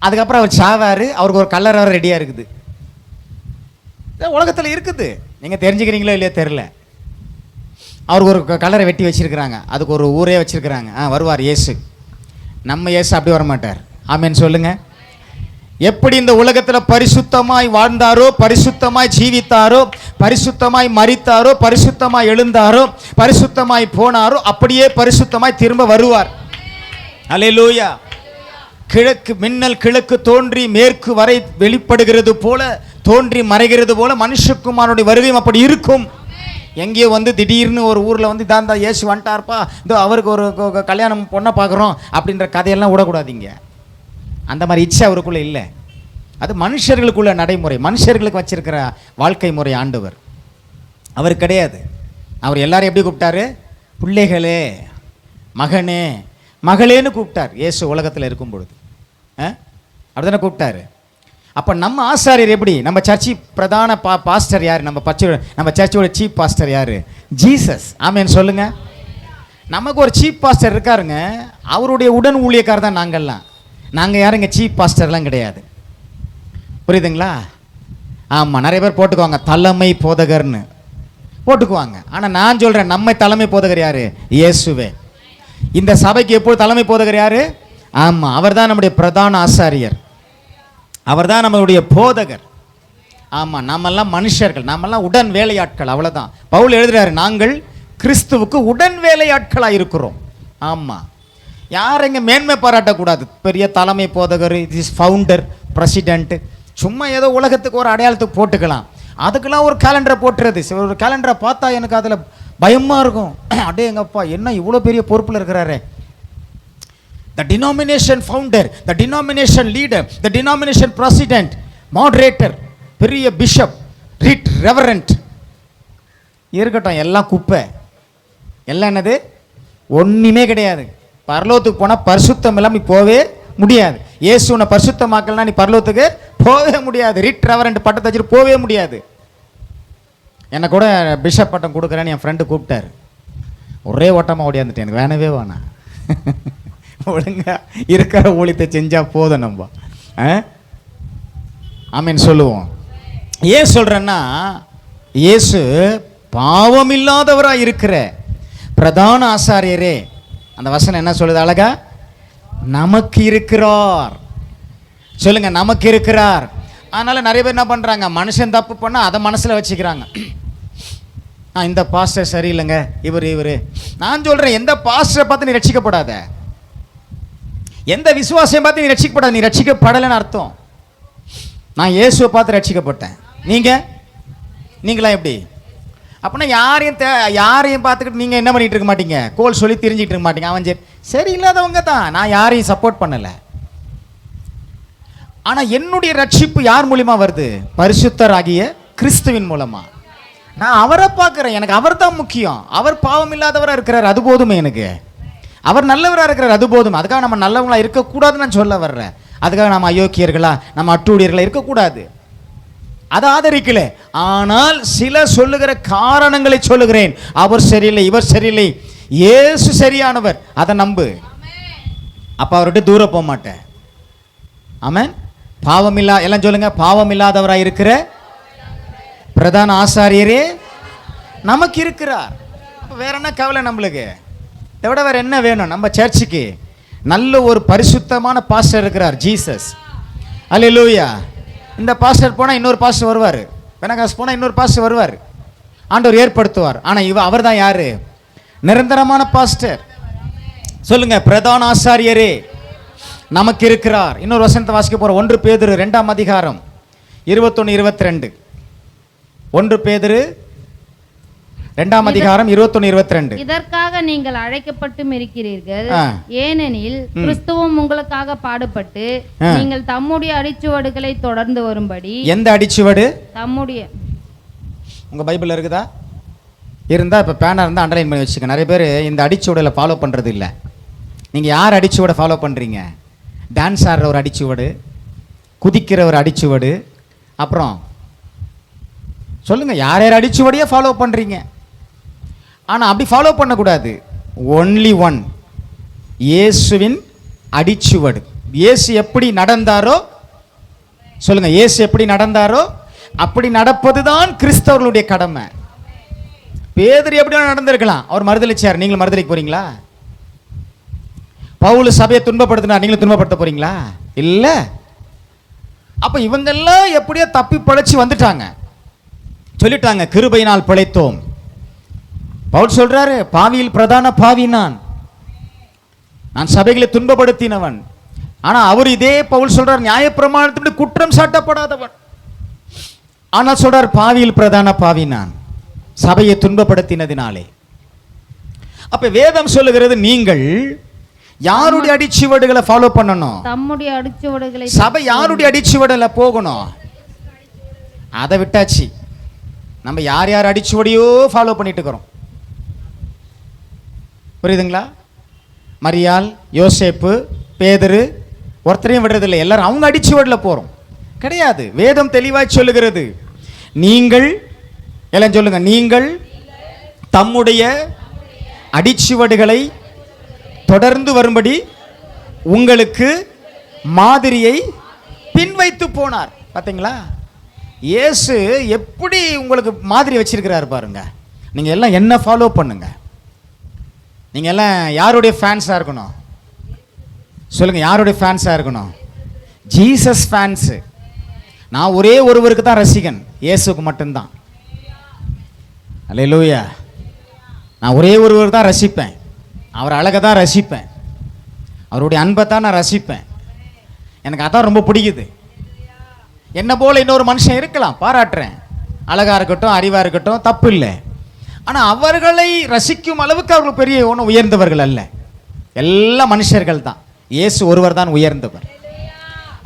S1: அதுக்கப்புறம் அவர் சாவார், அவருக்கு ஒரு கல்லறை ரெடியாக இருக்குது. உலகத்தில் இருக்குது. நீங்கள் தெரிஞ்சுக்கிறீங்களோ இல்லையோ தெரில. அவருக்கு ஒரு கல்லறை வெட்டி வச்சுருக்கிறாங்க. அதுக்கு ஒரு ஊரே வச்சுருக்கிறாங்க. வருவார் இயேசு. நம்ம இயேசு அப்படி வர மாட்டார். ஆமென் சொல்லுங்க. எப்படி இந்த உலகத்தில் பரிசுத்தமாய் வாழ்ந்தாரோ, பரிசுத்தமாய் ஜீவித்தாரோ, பரிசுத்தமாய் மரித்தாரோ, பரிசுத்தமாய் எழுந்தாரோ, பரிசுத்தமாய் போனாரோ, அப்படியே பரிசுத்தமாய் திரும்ப வருவார். அல்லேலூயா. கிழக்கு மின்னல் கிழக்கு தோன்றி மேற்கு வரை வெளிப்படுகிறது போல, தோன்றி மறைகிறது போல மனுஷகுமாரனுடைய வருகையும் அப்படி இருக்கும். எங்கேயோ வந்து திடீர்னு ஒரு ஊரில் வந்து இதான் தான் இயேசு வந்துட்டார்ப்பா, இதோ அவருக்கு ஒரு கல்யாணம் பொண்ணை பார்க்குறோம் அப்படின்ற கதையெல்லாம் விடக்கூடாதீங்க. அந்த மாதிரி இச்சை அவருக்குள்ளே இல்லை. அது மனுஷர்களுக்குள்ள நடைமுறை, மனுஷர்களுக்கு வச்சிருக்கிற வாழ்க்கை முறை. ஆண்டவர் அவர் கிடையாது. அவர் எல்லாரும் எப்படி கூப்பிட்டாரு? பிள்ளைகளே, மகனே, மகளேன்னு கூப்பிட்டார். இயேசு உலகத்தில் இருக்கும் பொழுது அப்படிதானே கூப்பிட்டாரு. அப்போ நம்ம ஆசாரியர் எப்படி? நம்ம சர்ச்சி பிரதான பாஸ்டர் யார்? நம்ம சர்ச்சோட சீஃப் பாஸ்டர் யார்? ஜீசஸ். ஆமேன்னு சொல்லுங்க. நமக்கு ஒரு சீஃப் பாஸ்டர் இருக்காருங்க, அவருடைய உடன் ஊழியக்காரர் தான் நாங்கள்லாம். நாங்கள் யாருங்க சீஃப் பாஸ்டர்லாம் கிடையாது. புரியுதுங்களா? ஆமாம், நிறைய பேர் போட்டுக்குவாங்க தலைமை போதகர்னு போட்டுக்குவாங்க. ஆனால் நான் சொல்கிறேன், நம்ம தலைமை போதகர் யார்? இயேசுவே. இந்த சபைக்கு எப்போது தலைமை போதகர் யார்? ஆமாம், அவர் தான் நம்முடைய பிரதான ஆசாரியர், அவர் தான் நம்மளுடைய போதகர். ஆமாம், நாமெல்லாம் மனுஷர்கள், நாமெல்லாம் உடன் வேலையாட்கள், அவ்வளோதான். பவுல் எழுதுறாரு, நாங்கள் கிறிஸ்துவுக்கு உடன் வேலையாட்களாக இருக்கிறோம். ஆமாம், யாரைங்க மேன்மை பாராட்டக்கூடாது. பெரிய தலைமை போதகர், இஸ் ஃபவுண்டர், பிரசிடென்ட், சும்மா ஏதோ உலகத்துக்கு ஒரு அடையாளத்துக்கு போட்டுக்கலாம். அதுக்கெல்லாம் ஒரு கேலண்டரை போட்டுறது. ஒரு கேலண்டரை பார்த்தா எனக்கு அதில் பயமாக இருக்கும். அடே எங்கப்பா, என்ன இவ்வளோ பெரிய பொறுப்பில் இருக்கிறாரு. The denomination founder, the denomination leader, the denomination president, moderator, பெரிய பிஷப், ரெவரண்ட் இருக்கட்டும். எல்லாம் குப்பை, எல்லாம் என்னது? ஒன்றுமே கிடையாது. பரலோகத்துக்கு போனால் பரிசுத்தம் இல்லாமல் நீ போவே முடியாது. இயேசு உன்னை பரிசுத்தமாக்கலனா நீ பரலோகத்துக்கு போவே முடியாது. ரெவரண்ட் பட்டத்தை வச்சுட்டு போவே முடியாது. என்னை கூட பிஷப் பட்டம் கொடுக்குறேன்னு என் ஃப்ரெண்டு கூப்பிட்டாரு. ஒரே ஓட்டமாக ஓடியாந்துட்டேன், எனக்கு வேணவே வேணாம். ஒழுங்கா இருக்கிற ஊழியத்தை செஞ்சால் போதும் நம்ம. ஆமீன் சொல்லுவோம். ஏன் சொல்கிறேன்னா, இயேசு பாவம் இல்லாதவராக இருக்கிற பிரதான ஆசாரியரே. அந்த வசனம் என்ன சொல்லுது அழகா? நமக்கு இருக்கிறார். சொல்லுங்க, நமக்கு இருக்கிறார். அதனால் நிறைய பேர் என்ன பண்ணுறாங்க, மனுஷன் தப்பு பண்ணால் அதை மனசில் வச்சுக்கிறாங்க. இந்த பாஸ்டர் சரியில்லைங்க, இவர். நான் சொல்கிறேன், எந்த பாஸ்டரை பார்த்து நீ ரட்சிக்கப்படாத, எந்த விசுவாசம் பார்த்து நீ ரட்சிக்கப்படாத. நீ ரட்சிக்கப்படலைன்னு அர்த்தம். நான் இயேசுவை பார்த்து ரட்சிக்கப்பட்டேன். நீங்களாம் எப்படி? அப்படின்னா யாரையும் பார்த்துக்கிட்டு நீங்கள் என்ன பண்ணிகிட்டு இருக்க மாட்டீங்க, கோல் சொல்லி தெரிஞ்சிட்டு இருக்க மாட்டீங்க. அவன் சரி இல்லாதவங்க தான். நான் யாரையும் சப்போர்ட் பண்ணலை. ஆனால் என்னுடைய ரட்சிப்பு யார் மூலிமா வருது? பரிசுத்தர் ஆகிய கிறிஸ்துவின் மூலமா. நான் அவரை பார்க்குறேன், எனக்கு அவர் தான் முக்கியம். அவர் பாவம் இல்லாதவராக இருக்கிறார், அது போதுமே எனக்கு. அவர் நல்லவராக இருக்கிறார், அது போதும். அதுக்காக நம்ம நல்லவங்களா இருக்கக்கூடாதுன்னு நான் சொல்ல வர்றேன். அதுக்காக நம்ம அயோக்கியர்களா, நம்ம அட்டூழியர்களா இருக்கக்கூடாது, அதை ஆதரிக்கல. ஆனால் சில சொல்லுகிற காரணங்களை சொல்லுகிறேன். அவர் சரியில்லை, இவர் சரியில்லை, இயேசு சரியானவர், அதை நம்பு. அப்போ அவர்கிட்ட தூர போக மாட்டேன். ஆமென். பாவமில்லா, எல்லாம் சொல்லுங்க, பாவம் இல்லாதவராக இருக்கிற பிரதான ஆசாரியரே நமக்கு இருக்கிறார். அப்போ வேற என்ன கவலை நம்மளுக்கு? இதை விட வேற என்ன வேணும்? நம்ம சர்ச்சுக்கு நல்ல ஒரு பரிசுத்தமான பாஸ்டர் இருக்கிறார், ஜீசஸ். அல்லேலூயா. இந்த பாஸ்டர் போனால் இன்னொரு பாஸ்டர் வருவார், பெனகாஸ் போனால் இன்னொரு பாஸ்டர் வருவார், ஆண்டவர் ஏற்படுத்துவார். ஆனால் அவர் தான் யார்? நிரந்தரமான பாஸ்டர். சொல்லுங்க, பிரதான ஆசாரியரே நமக்கு இருக்கிறார். இன்னொரு வசனத்தை வாசிக்க போகிறோம். 1 பேதுரு 2ஆம் அதிகாரம் 21-22. 1 பேதுரு 2ஆம் அதிகாரம் 21-22.
S3: இதற்காக நீங்கள் அழைக்கப்பட்டும் இருக்கிறீர்கள், ஏனெனில் கிறிஸ்துவும் உங்களுக்காக பாடுபட்டு நீங்கள் தம்முடைய அடிச்சுவடுகளை தொடர்ந்து வரும்படி.
S1: எந்த அடிச்சுவடு?
S3: தம்முடைய.
S1: உங்க பைபிள் இருக்குதா? இருந்தால் இப்போ பேனா இருந்தால் அண்டர்லைன் பண்ணி வச்சுக்க. நிறைய பேர் இந்த அடிச்சுவடில் ஃபாலோ பண்ணுறது இல்லை. நீங்கள் யார் அடிச்சுவடை ஃபாலோ பண்ணுறீங்க? டான்ஸ் ஆடுற ஒரு அடிச்சுவடு, குதிக்கிற ஒரு அடிச்சுவடு, அப்புறம் சொல்லுங்கள், யார் யார் அடிச்சுவடையே ஃபாலோ பண்ணுறீங்க. ஆனால் அப்படி ஃபாலோ பண்ணக்கூடாது. ஒன்லி ஒன், இயேசுவின் அடிச்சுவடு. இயேசு எப்படி நடந்தாரோ, சொல்லுங்க, இயேசு எப்படி நடந்தாரோ அப்படி நடப்பது தான் கிறிஸ்தவர்களுடைய கடமை. பேதுரு எப்படி நடந்திருக்கலாம், அவர் மறுதலிச்சார், நீங்களும் மறுதலிக்க போறீங்களா? பவுல் சபையை துன்பப்படுத்தினார், நீங்களும் துன்பப்படுத்த போறீங்களா? இல்லை. அப்ப இவங்கெல்லாம் எப்படியோ தப்பி பிழைச்சி வந்துட்டாங்க, சொல்லிட்டாங்க கிருபையினால் பிழைத்தோம். பவுல் சொல்றாரு, பாவியில் பிரதான பாவி நான் சபைகளை துன்பப்படுத்தினவன். ஆனா அவர் இதே பவுல் சொல்றார், நியாயப்பிரமாணத்திற்கு குற்றம் சாட்டப்படாதவன். ஆனால் சொல்றார், பாவியில் பிரதான பாவி நான், சபையை துன்பப்படுத்தினதினாலே. அப்ப வேதம் சொல்லுகிறது, நீங்கள் யாருடைய அடிச்சுவடுகளை ஃபாலோ பண்ணணும்?
S3: தம்முடைய அடிச்சுவடுகளை.
S1: சபை யாருடைய அடிச்சுவடுல போகணும்? அதை விட்டாச்சு. நம்ம யார் யார் அடிச்சுவடியோ ஃபாலோ பண்ணிட்டு இருக்கிறோம். புரியுதுங்களா? மரியாள், யோசேப்பு, பேதுரு ஒருத்தரையும் விடுறதில்லை, எல்லாரும் அவங்க அடிச்சுவடில் போறோம். கிடையாது. வேதம் தெளிவாய் சொல்லுகிறது, நீங்கள் எல்லாம் சொல்லுங்க, நீங்கள் தம்முடைய அடிச்சுவடுகளை தொடர்ந்து வரும்படி உங்களுக்கு மாதிரியை பின்வைத்து போனார். பார்த்தீங்களா? இயேசு எப்படி உங்களுக்கு மாதிரி வச்சிருக்கிறார் பாருங்க. நீங்க எல்லாம் என்ன ஃபாலோ பண்ணுங்க. நீங்க எல்லாம் யாருடைய ஃபேன்ஸா இருக்கணும்? சொல்லுங்க, யாருடைய ஃபேன்ஸா இருக்கணும்? Jesus fans. நான் ஒரே ஒருவருக்கு தான் ரசிகன், இயேசுக்கு மட்டும்தான். அல்லேலூயா. நான் ஒரே ஒருவர் தான் ரசிப்பேன், அவர் அழகை தான் ரசிப்பேன், அவருடைய அன்பை தான் நான் ரசிப்பேன். எனக்கு அதான் ரொம்ப பிடிக்குது. என்ன போல இன்னொரு மனுஷன் இருக்கலாம், பாராட்டுறேன், அழகா இருக்கட்டும், அறிவா இருக்கட்டும், தப்பு இல்லை. ஆனால் அவர்களை ரசிக்கும் அளவுக்கு அவர்கள் பெரிய ஒன்றும் உயர்ந்தவர்கள் அல்ல, எல்லா மனுஷர்கள் தான். இயேசு ஒருவர் தான் உயர்ந்தவர்.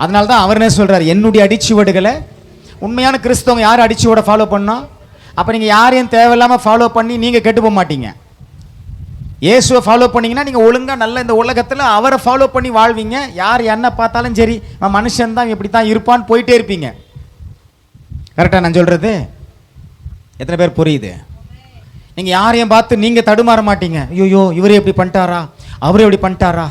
S1: அதனால தான் அவர் என்ன சொல்றார், என்னுடைய அடிச்சுவடுகளை. உண்மையான கிறிஸ்தவங்க யார் அடிச்சுவடை ஃபாலோ பண்ணோம்? அப்போ நீங்கள் யாரையும் தேவையில்லாமல் ஃபாலோ பண்ணி நீங்கள் கெட்டு போக மாட்டீங்க. இயேசுவை ஃபாலோ பண்ணிங்கன்னா நீங்கள் ஒழுங்காக நல்ல இந்த உலகத்தில் அவரை ஃபாலோ பண்ணி வாழ்வீங்க. யார் என்ன பார்த்தாலும் சரி, மனுஷன் தான் இப்படி தான் இருப்பான்னு போயிட்டே இருப்பீங்க. கரெக்டாக நான் சொல்கிறது? எத்தனை பேர் புரியுது? நீங்கள் யாரையும் பார்த்து நீங்கள் தடுமாற மாட்டீங்க. ஐயோ இவரே எப்படி பண்ணிட்டாரா, அவரே எப்படி பண்ணிட்டாரா.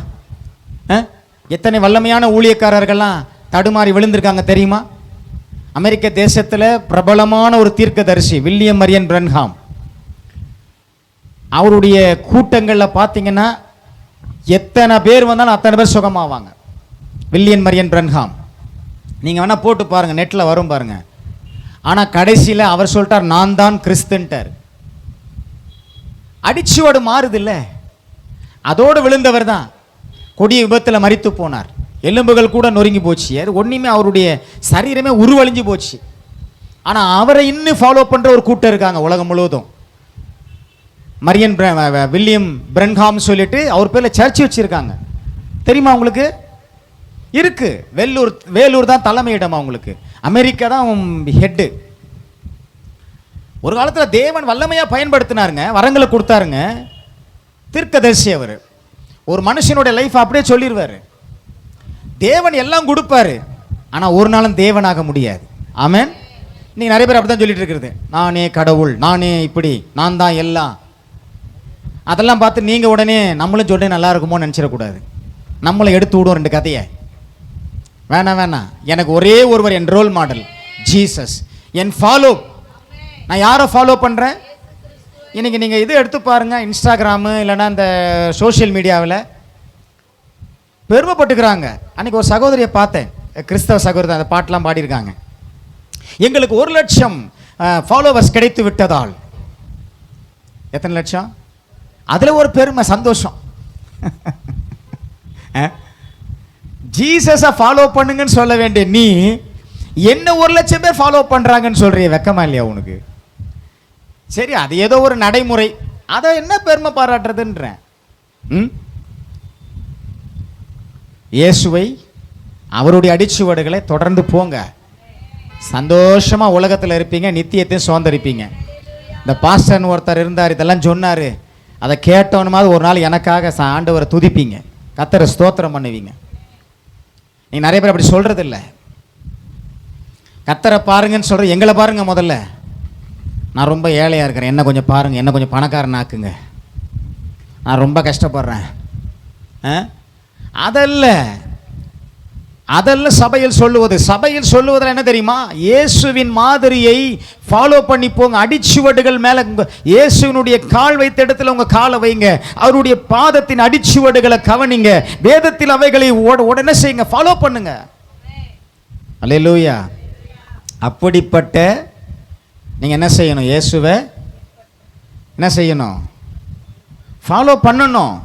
S1: எத்தனை வல்லமையான ஊழியக்காரர்கள்லாம் தடுமாறி விழுந்திருக்காங்க தெரியுமா? அமெரிக்க தேசத்தில் பிரபலமான ஒரு தீர்க்கதரிசி வில்லியம் மரியன் பிரன்ஹாம், அவருடைய கூட்டங்களில் பார்த்தீங்கன்னா எத்தனை பேர் வந்தாலும் அத்தனை பேர் சுகமாவாங்க. வில்லியம் மரியன் பிரன்ஹாம், நீங்கள் வேணால் போட்டு பாருங்கள், நெட்டில் வரும் பாருங்க. ஆனால் கடைசியில் அவர் சொல்லிட்டார், நான் தான் கிறிஸ்துன்ட்டார். அடிச்சுவடு மாறுது இல்லை, அதோடு விழுந்தவர் தான் கொடிய விபத்தில் மரித்து போனார். எலும்புகள் கூட நொறுங்கி போச்சு, அது ஒன்றுமே அவருடைய சரீரமே உருவழிஞ்சு போச்சு. ஆனால் அவரை இன்னும் ஃபாலோ பண்ணுற ஒரு கூட்டம் இருக்காங்க உலகம் முழுவதும். மரியன் வில்லியம் பிரன்ஹாம் சொல்லிட்டு அவர் பேரில் சர்ச் வச்சுருக்காங்க. தெரியுமா உங்களுக்கு? இருக்கு. வேலூர் தான் தலைமையிடம் அவங்களுக்கு. அமெரிக்கா தான் ஹெட்டு. ஒரு காலத்தில் தேவன் வல்லமையாக பயன்படுத்தினாருங்க, வரங்களை கொடுத்தாருங்க. தீர்க்கதரிசி அவர். ஒரு மனுஷனுடைய லைஃப் அப்படியே சொல்லிடுவார். தேவன் எல்லாம் கொடுப்பாரு, ஆனால் ஒரு நாளும் தேவனாக முடியாது. ஆமென். நீங்கள் நிறைய பேர் அப்படி தான் சொல்லிட்டு இருக்கிறது, நானே கடவுள், நானே இப்படி, நான் தான் எல்லாம். அதெல்லாம் பார்த்து நீங்கள் உடனே நம்மளும் சொல்ல நல்லா இருக்குமோன்னு நினச்சிடக்கூடாது. நம்மளை எடுத்து விடுவோம் ரெண்டு கதையை. வேணாம், எனக்கு ஒரே ஒருவர் என் ரோல் மாடல், ஜீசஸ். என் ஃபாலோ, நான் யாரை ஃபாலோ பண்ணுறேன்? இன்றைக்கி நீங்கள் இது எடுத்து பாருங்கள், இன்ஸ்டாகிராமு இல்லைன்னா இந்த சோஷியல் மீடியாவில் பெருமைப்பட்டுக்கிறாங்க. அன்றைக்கி ஒரு சகோதரியை பார்த்தேன், கிறிஸ்தவ சகோதரி, அந்த பாட்டெலாம் பாடியிருக்காங்க. எங்களுக்கு 1 லட்சம் ஃபாலோவர்ஸ் கிடைத்து விட்டதால். எத்தனை லட்சம்? அதில் ஒரு பெருமை, சந்தோஷம். ஜீசஸை ஃபாலோ பண்ணுங்கன்னு சொல்ல வேண்டிய நீ என்ன 1 லட்சம் பேர் ஃபாலோ பண்ணுறாங்கன்னு சொல்கிறிய, வெக்கமா இல்லையா உனக்கு? சரி, அது ஏதோ ஒரு நடைமுறை, அதை என்ன பெருமை பாராட்டுறதுன்றேன். இயேசுவை, அவருடைய அடிச்சுவடுகளை தொடர்ந்து போங்க. சந்தோஷமாக உலகத்தில் இருப்பீங்க, நித்தியத்தையும் சுதந்திரிப்பீங்க. இந்த பாஸ்டர்னு ஒருத்தர் இருந்தார், இதெல்லாம் சொன்னார், அதை கேட்டோன்னுமாவது ஒரு நாள் எனக்காக ஆண்டவரை துதிப்பீங்க, கர்த்தரை ஸ்தோத்திரம் பண்ணுவீங்க. நீங்கள் நிறைய பேர் அப்படி சொல்கிறது இல்லை. கர்த்தரை பாருங்கன்னு சொல்கிற, எங்களை பாருங்க முதல்ல, நான் ரொம்ப ஏழையாக இருக்கிறேன், என்ன கொஞ்சம் பாருங்கள், என்ன கொஞ்சம் பணக்காரன் ஆக்குங்க, நான் ரொம்ப கஷ்டப்படுறேன். அதெல்லாம் சபையில் சொல்லுவது. சபையில் சொல்லுவதில் என்ன தெரியுமா? இயேசுவின் மாதிரியை ஃபாலோ பண்ணி போங்க. அடிச்சுவடுகள் மேலே இயேசுவினுடைய கால் வைத்த இடத்துல உங்கள் காலை வைங்க. அவருடைய பாதத்தின் அடிச்சுவடுகளை கவனிங்க. வேதத்தில் அவைகளை உடனே செய்யுங்க, ஃபாலோ பண்ணுங்க. அல்லேலூயா. அப்படிப்பட்ட நீங்கள் என்ன செய்யணும்? இயேசுவை என்ன செய்யணும்? ஃபாலோ பண்ணணும்.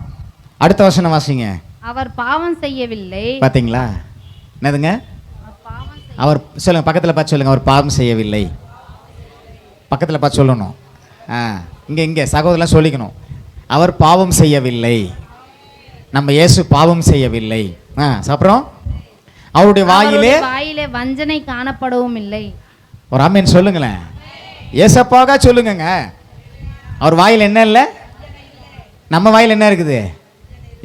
S1: அடுத்த வசனம் வாசிங்க.
S3: அவர் பாவம் செய்யவில்லை.
S1: பார்த்தீங்களா? என்னதுங்க? அவர் சொல்லுங்க, பக்கத்தில் பார்த்து சொல்லுங்க. அவர் பாவம் செய்யவில்லை. பக்கத்தில் பார்த்து சொல்லணும். இங்கே சகோதரலாம் சொல்லிக்கணும். அவர் பாவம் செய்யவில்லை. நம்ம இயேசு பாவம் செய்யவில்லை. அப்புறம் அவருடைய வாயிலே
S3: வஞ்சனை காணப்படவும் இல்லை.
S1: ஒரு ஆமென் சொல்லுங்களேன். ஏசப்பாக சொல்லுங்கங்க. அவர் வாயில் என்ன இல்லை? நம்ம வாயில் என்ன இருக்குது?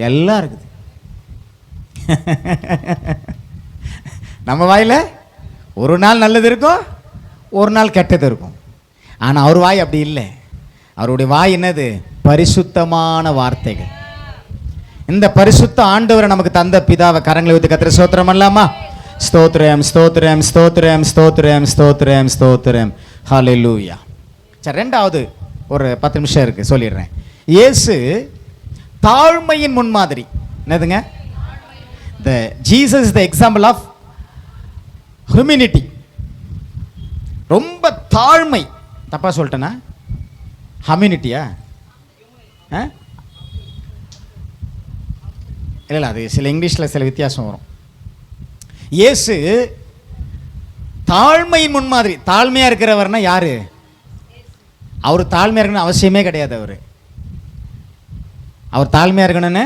S1: எல்லாம் இருக்குது. நம்ம வாயில் ஒரு நாள் நல்லது இருக்கும், ஒரு நாள் கெட்டது இருக்கும். ஆனால் அவர் வாய் அப்படி இல்லை. அவருடைய வாய் என்னது? பரிசுத்தமான வார்த்தைகள். இந்த பரிசுத்த ஆண்டவரை நமக்கு தந்த பிதாவை கரங்களை வைத்து கத்திர ஸ்தோத்திரம் பண்ணலாமா? ஸ்தோத்திரம் ஸ்தோத்திரம் ஸ்தோத்திரம் ஸ்தோத்திரம் ஸ்தோத்திரம் ஸ்தோத்திரம். ஹல்லேலூயா. சரி, ரெண்டாவது ஒரு 10 நிமிஷம் இருக்கு, சொல்லிடுறேன். இயேசு தாழ்மையின் முன்மாதிரி. என்னதுங்க? Jesus is the example of humanity. ரொம்ப தாழ்மை. தப்பா சொல்லிட்டேனா? ஹம்யூனிட்டியா? இல்லை, அது சில இங்கிலீஷில் சில வித்தியாசம் வரும். இயேசு தாழ்மையின் முன்மாதிரி. தாழ்மையாக இருக்கிறவர்னா யாரு? அவர் தாழ்மையாக இருக்கணும்னு அவசியமே கிடையாது. அவர் தாழ்மையாக இருக்கணும்னு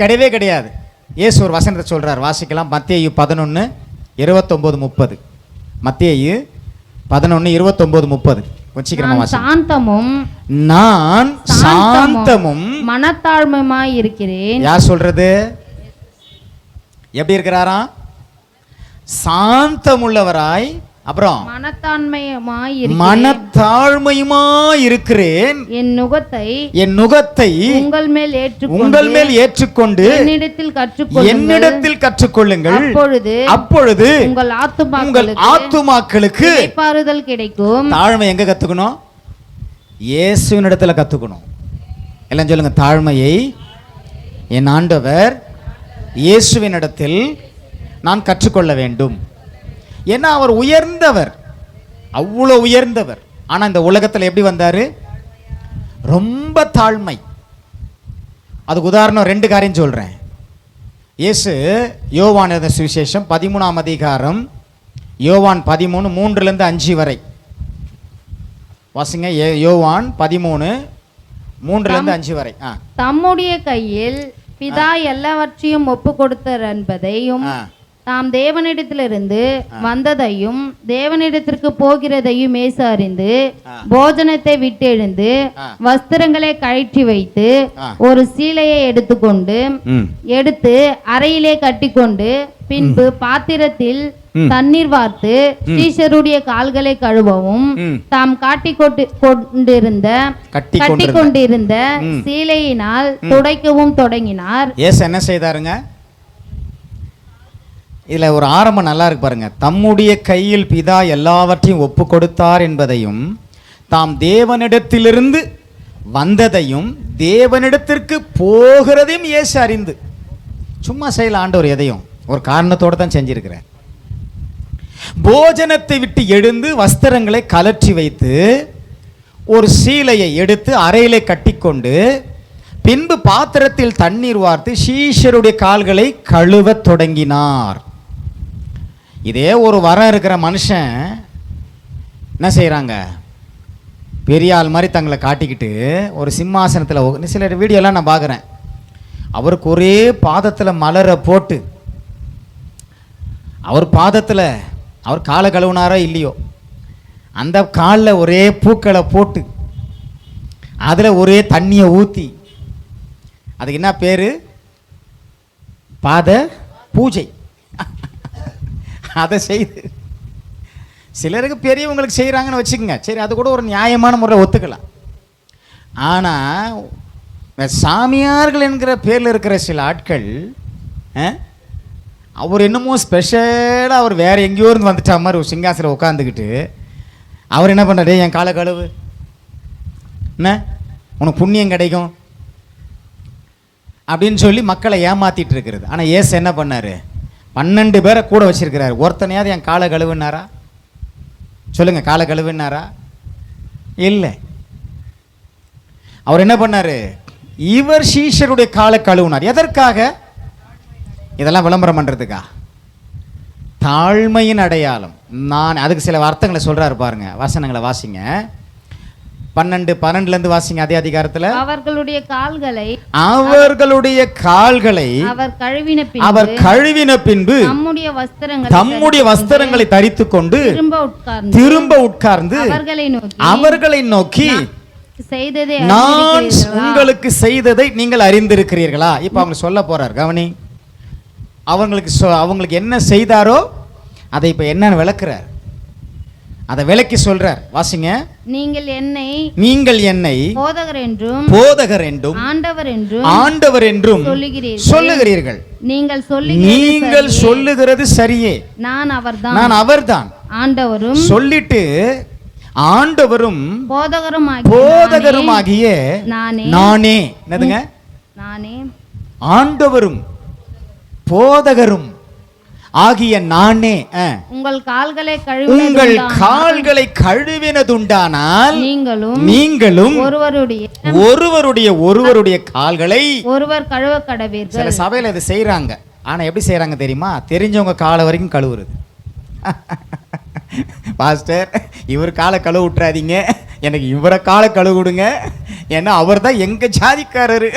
S1: கிடையவே கிடையாது. இயேசு ஒரு வசனத்தை சொல்கிறார், வாசிக்கலாம். மத்தேயு 11:29-30. மத்தேயு 11:29-30. நான் சாந்தமும்
S3: மனத்தாழ்மையுமாய் இருக்கிறேன்.
S1: யார் சொல்றது? எப்படி இருக்கிறாராம்? சாந்தமுள்ளவராய், அப்புறம் மனத்தாழ்மையுமாய் இருக்கிறேன்.
S3: என்
S1: நுகத்தை உங்கள் மேல் ஏற்றுக்கொண்டு என்னிடத்தில் கற்றுக்கொள்ளுங்கள். அப்பொழுது உங்கள் ஆத்துமாக்களுக்கு
S3: இளைப்பாறுதல் கிடைக்கும்.
S1: தாழ்மை எங்க கத்துக்கணும்? இயேசுவினிடத்தில் கத்துக்கணும். எல்லாம் சொல்லுங்க, தாழ்மையை என் ஆண்டவர் இயேசுவினிடத்தில் நான் கற்றுக்கொள்ள வேண்டும். ஏன்னா அவர் உயர்ந்தவர், அவ்வளோ உயர்ந்தவர். ஆனால் இந்த உலகத்தில் எப்படி வந்தார்? ரொம்ப தாழ்மை. அதுக்கு உதாரணம் 2 காரியம் சொல்கிறேன். இயேசு யோவான் எழுதின சுவிசேஷம் 13ஆம் அதிகாரம், யோவான் 13:3-5 வரை வாசிங்க. யோவான் 13:3-5 வரை.
S3: தம்முடைய கையில் பிதா எல்லாவற்றையும் ஒப்பு கொடுத்தார் என்பதையும் தாம் தேவனிடத்திலிருந்து வந்ததையும் தேவனிடத்திற்கு போகிறதையும் இயேசு அறிந்து போஜனத்தை விட்டு எழுந்து வஸ்திரங்களை கழற்றி வைத்து ஒரு சீலையை எடுத்து அறையிலே கட்டிக்கொண்டு பின்பு பாத்திரத்தில் தண்ணீர் வார்த்து சீஷருடைய கால்களை கழுவவும் தாம் கட்டிக்கொண்டிருந்த சீலையினால் துடைக்கவும் தொடங்கினார்.
S1: என்ன செய்தாருங்க? இதுல ஒரு ஆரம்பம் நல்லா இருக்கு பாருங்க. தம்முடைய கையில் பிதா எல்லாவற்றையும் ஒப்பு கொடுத்தார் என்பதையும் தாம் தேவனிடத்திலிருந்து வந்ததையும் தேவனிடத்திற்கு போகிறதையும் இயேசு அறிந்து. சும்மா செய்யல ஆண்டவர் எதையும், ஒரு காரணத்தோடு தான் செஞ்சிருக்கிறார். போஜனத்தை விட்டு எழுந்து வஸ்திரங்களை கலற்றி வைத்து ஒரு சீலையை எடுத்து அறையிலே கட்டிக்கொண்டு பின்பு பாத்திரத்தில் தண்ணீர் வார்த்து சீஷருடைய கால்களை கழுவத் தொடங்கினார். இதே ஒரு வரம் இருக்கிற மனுஷன் என்ன செய்கிறாங்க? பெரிய ஆள் மாதிரி தங்களை காட்டிக்கிட்டு ஒரு சிம்மாசனத்தில், சில வீடியோலாம் நான் பார்க்குறேன், அவருக்கு ஒரே பாதத்தில் மலரை போட்டு அவர் பாதத்தில் அவர் காலை கழுவுனாரோ இல்லையோ அந்த காலில் ஒரே பூக்களை போட்டு அதில் ஒரே தண்ணியை ஊற்றி, அதுக்கு என்ன பேர்? பாத பூஜை. அதை செய்து சிலருக்கு பெரியவங்களுக்கு செய்கிறாங்கன்னு வச்சுக்கோங்க, சரி, அது கூட ஒரு நியாயமான முறையில் ஒத்துக்கலாம். ஆனால் சாமியார்கள் என்கிற பேரில் இருக்கிற சில ஆட்கள், அவர் என்னமோ ஸ்பெஷலாக அவர் வேறு எங்கேயோ இருந்து வந்துட்டா மாதிரி ஒரு சிங்காசனம் உட்காந்துக்கிட்டு அவர் என்ன பண்ணுறாரு? என் காலை கழுவு, என்ன உனக்கு புண்ணியம் கிடைக்கும் அப்படின்னு சொல்லி மக்களை ஏமாற்றிட்டு இருக்கிறது. ஆனால் இயேசு என்ன பண்ணார்?
S2: 12 பேரை கூட வச்சிருக்கிறாரு. ஒருத்தனையாவது என் காலை கழுவுனாரா? சொல்லுங்க, காலை கழுவுனாரா? இல்லை. அவர் என்ன பண்ணாரு? இவர் சீஷருடைய காலை கழுவினார். எதற்காக? இதெல்லாம் விளம்பரம் பண்றதுக்கா? தாழ்மையின் அடையாளம். நான் அதுக்கு சில அர்த்தங்களை சொல்றாரு பாருங்க. வசனங்களை வாசிங்க. 12:12 வாசிங்க. அதே அதிகாரத்துல
S3: அவர்களுடைய கால்களை
S2: அவர் கழுவின பின்பு தம்முடைய வஸ்திரங்களை தரித்துக் கொண்டு திரும்ப உட்கார்ந்து அவர்களை நோக்கி நான் உங்களுக்கு செய்ததை நீங்கள் அறிந்திருக்கிறீர்களா? இப்ப அவங்க சொல்ல போறார். கவனி, அவங்களுக்கு என்ன செய்தாரோ அதை இப்ப என்ன விளக்குறார், அதை விளக்கி சொல்றார். வாசிங்க. நீங்கள் என்னை போதகர் என்றும் ஆண்டவர் என்றும் சொல்லுகிறீர்கள். நீங்கள் சொல்லுகிறது சரியே. நான் அவர்தான். சொல்லிட்டு ஆண்டவரும் போதகருமாகிய நானே. என்னதுங்க? ஆண்டவரும் போதகரும் ஆகிய நானே உங்கள் கால்களை கழுவினதுண்டானால் நீங்களும் ஒருவருடைய கால்களை ஒருவர் கழுவ கடவீர்கள். சில சபையில இது செய்யறாங்க. ஆனா எப்படி செய்யறாங்க தெரியுமா? தெரிஞ்சவங்க காலை வரைக்கும் கழுவுறது. பாஸ்டர், இவர் காலை கழுவு விட்டுறாதீங்க, எனக்கு இவரை காலை கழுவு விடுங்க, ஏன்னா அவர் தான் எங்க ஜாதிக்காரரு,